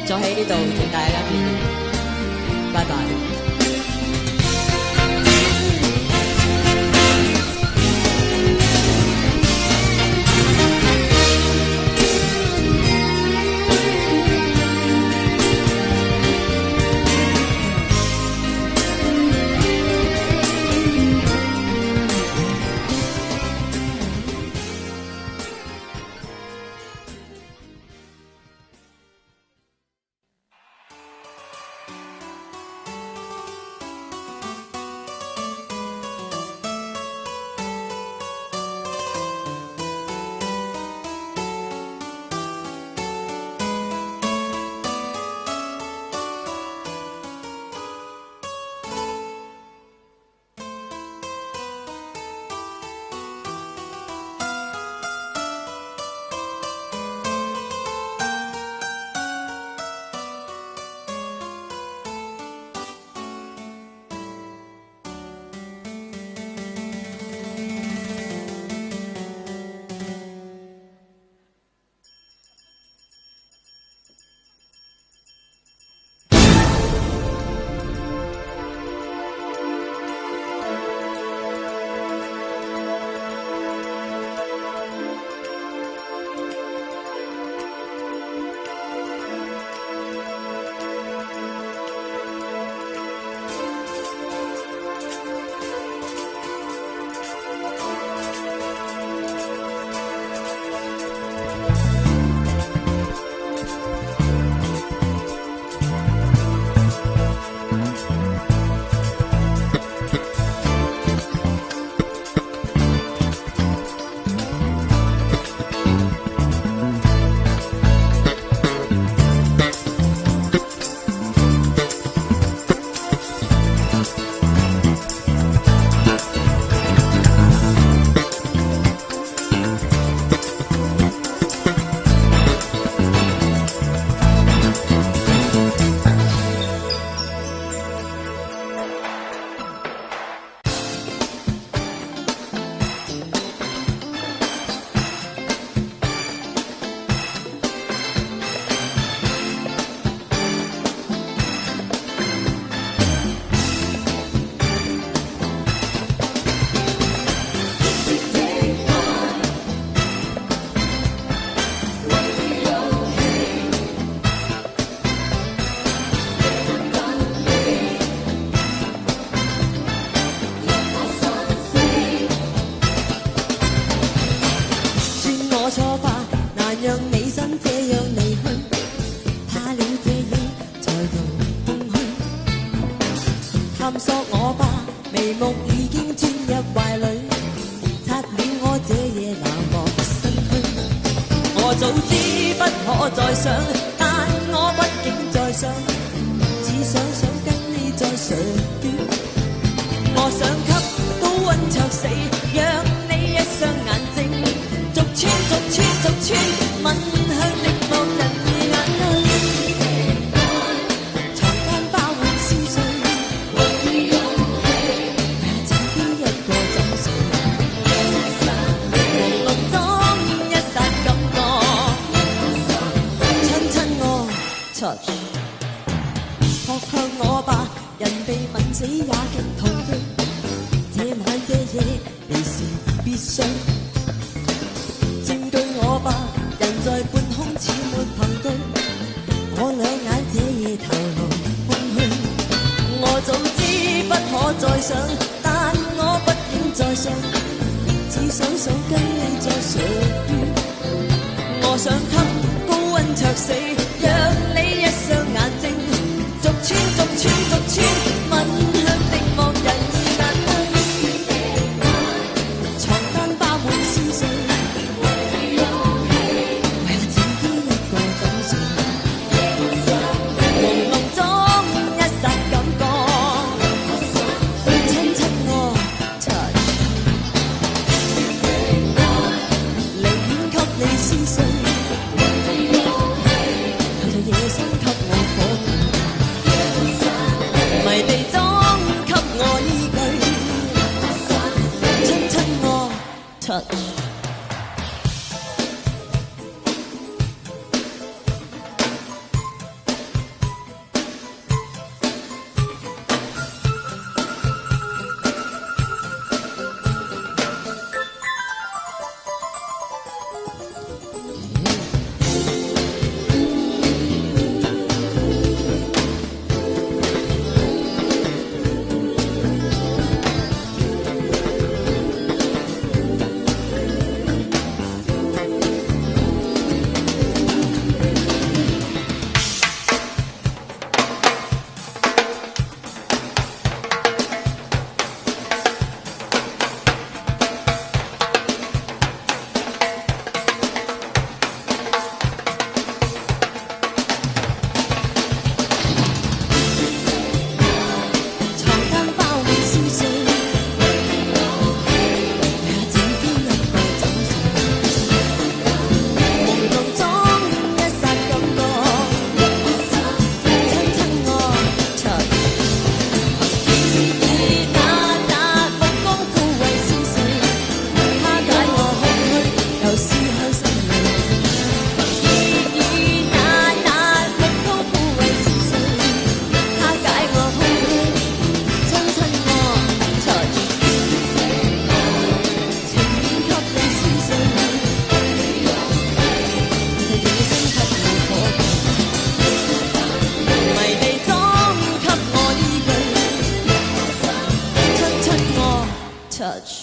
再喺呢度同大家見面。拜拜。讓你真這樣離去，怕了這夜再度空虛。探索我吧，眉目已經鑽入懷裏，擦了我這夜冷漠身軀。我早知不可再想，但我畢竟在想，只想跟你再相遇。我想給高溫灼死，讓你一雙眼睛逐穿吻向寂寞人兒眼淚。床單包滿思緒，為這邊一個怎睡？朦朧中一剎感覺，親我 touch， 撲向我吧，人被吻死也極痛悲。這晚這夜離時別想，佔據我吧，人在半空似沒憑據。我兩眼這夜頭腦空虛，我早知不可再想，但我畢竟在想，只想跟你再相遇。我想給高溫灼死，讓你一雙眼睛逐穿吻向寂寞人兒眼淚。床單包滿思緒，為這邊一個怎睡？朦朧中一剎感覺，親我 touch， 寧願給你撕碎，求在夜深給我火迷地中給我依據，親我 touch。touch。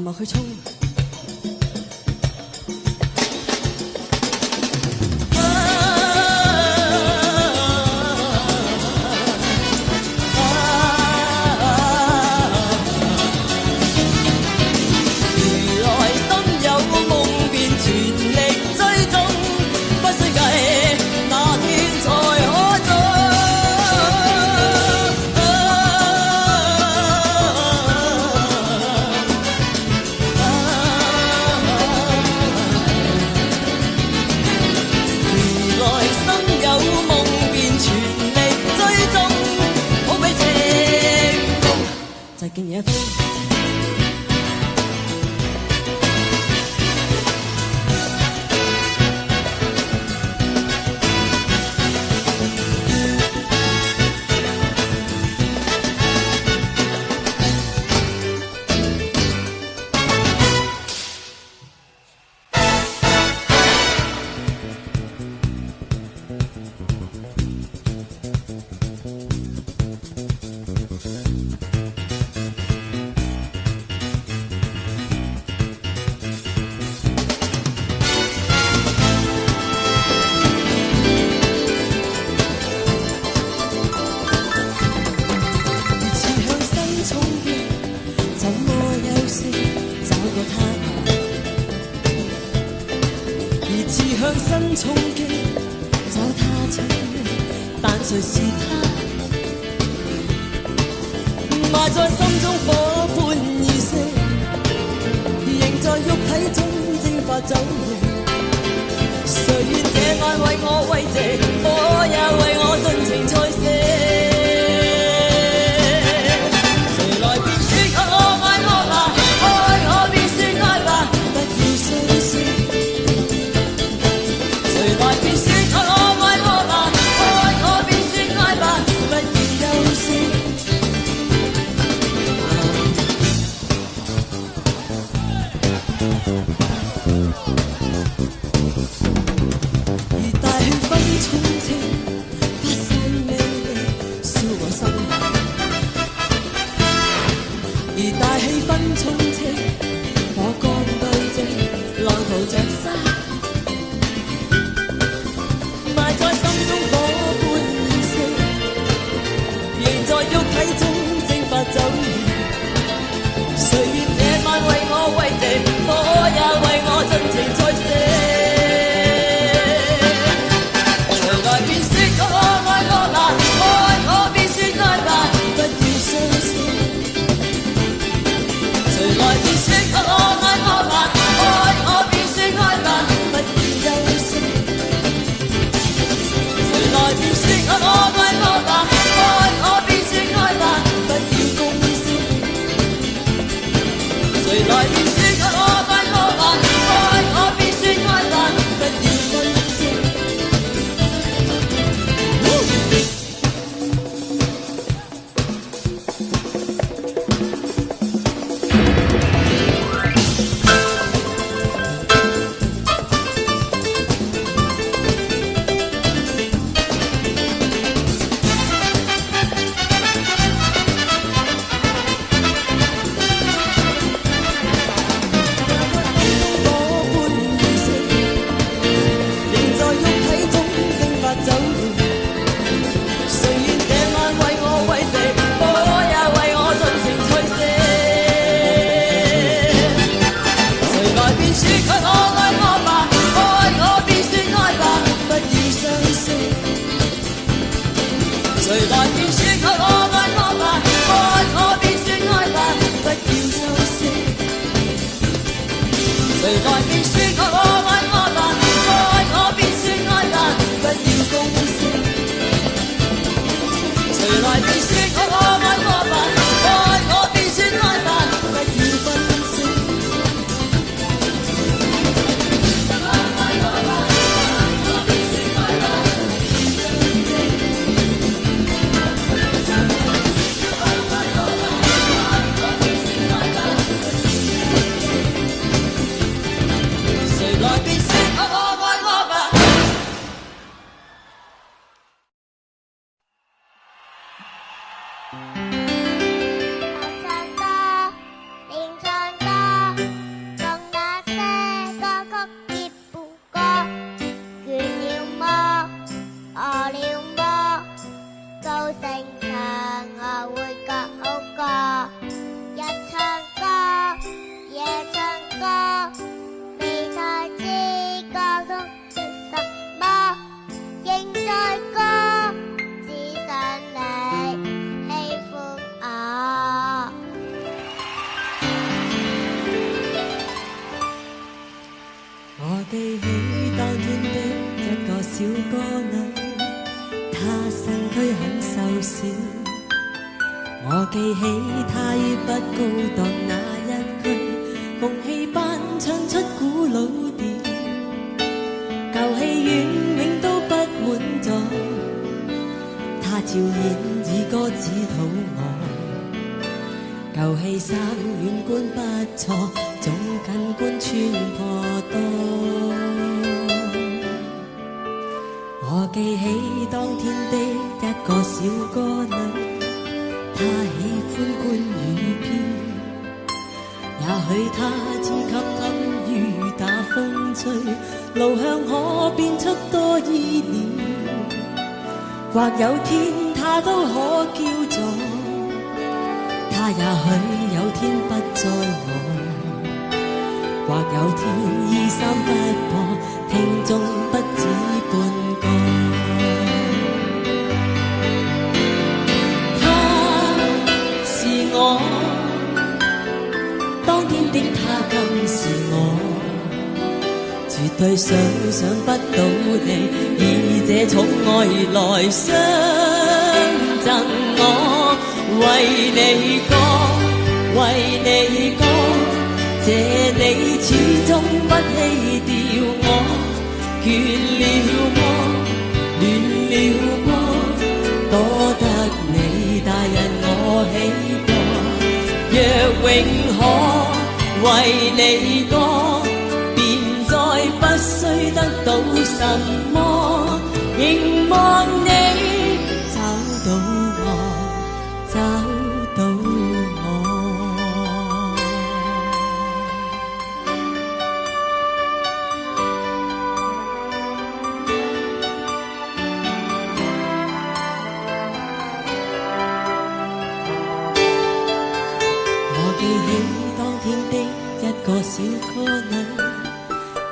默去衝。勁野風。唱歌，練唱歌。城牆，我會覺好過。日唱歌，夜唱歌，未太知交通是什麼。應載歌，只想你喜歡我。我記起當天的一個小歌女，她身軀很瘦小。我記起她於不高檔那一區，共戲班唱出古老調，舊戲院永都不滿座。她照演以歌指討我，舊戲三院觀不錯，總緊觀穿破多。我記起當天的一個小歌女，她喜歡觀雨飄，也許她只給暗雨打風吹，路向可變出多意念，或有天她都可叫做，她也許有天不再我，或有天衣衫不破，聽眾不止半個。我當天的他今是我，絕對想不到你以這寵愛來相贈我。為你歌，為你歌，這你始終不棄掉我，倦了麼，亂了麼，多得你大人我喜過。若永可為你歌，便再不需得到什麼，凝望你找到我，找到我。記起當天的一個小歌女，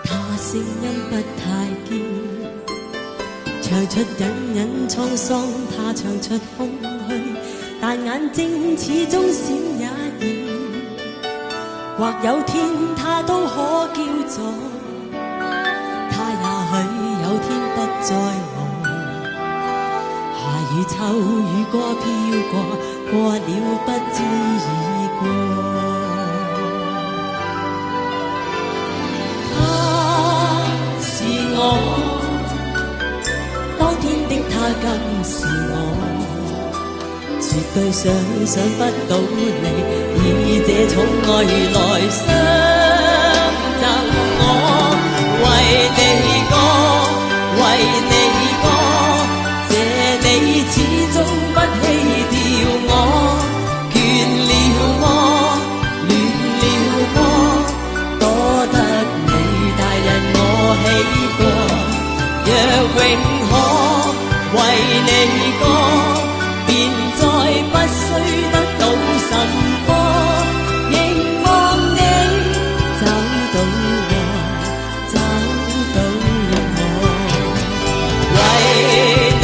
她聲音不太嬌，唱出隱隱滄桑，她唱出空虛，但眼睛始終閃也現。或有天她都可叫做，她也許有天不再我。夏雨秋雨歌飄過，過了不知已過。我當天的他今是我，絕對想不到你以這寵愛來相贈我。為你歌，為你歌，這你始終不棄掉我，倦了麼，亂了麼，多得你大人我喜過。若永可為你歌，便再不需得到什麼，凝望你找到我，找到我。為你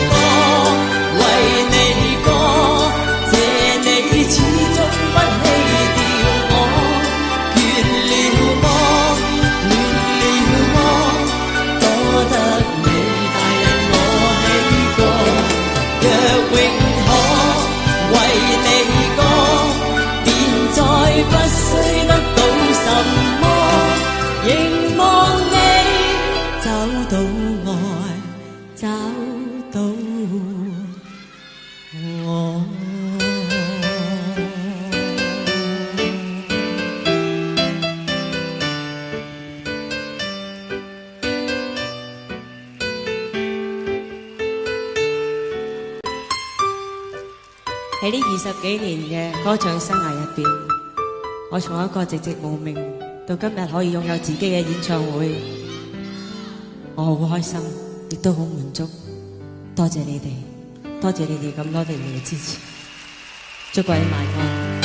歌，為你歌，這你始終不棄掉我，倦了麼，亂了麼，多得你大人我喜過。若永可為你歌，便再不需得到什麼，凝望你找到愛，找到我。喺呢20幾年嘅歌唱生涯入邊，我從一個寂寂無名到今日可以擁有自己嘅演唱會，我好開心，亦都好滿足。多謝你哋。多謝你哋咁多年嚟嘅支持，祝各位晚安。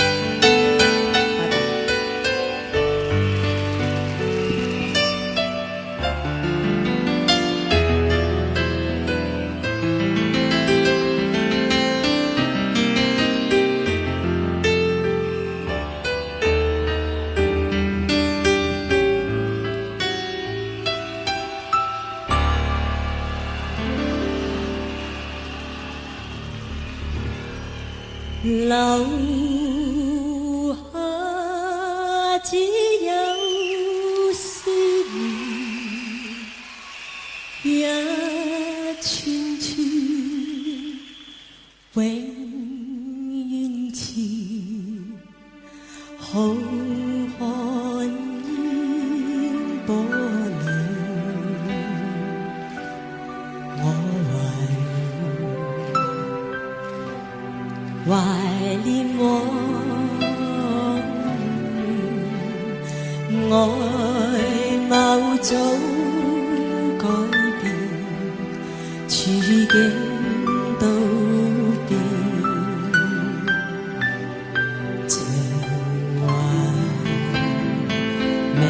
留下只有思念，一串串永遠纏，好看煙波裏，我懷念往年，愛貌早改變，處境都變，情懷未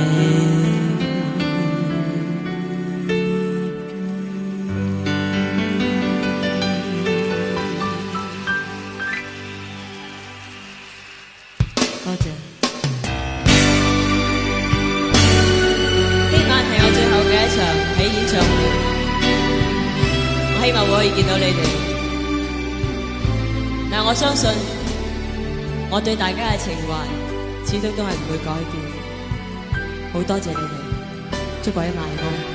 多謝。今晚係我最後嘅一場喺演唱會，我希望會可以見到你哋。但我相信我對大家嘅情懷始終都係唔會改變。好多謝你哋，祝各位晚安。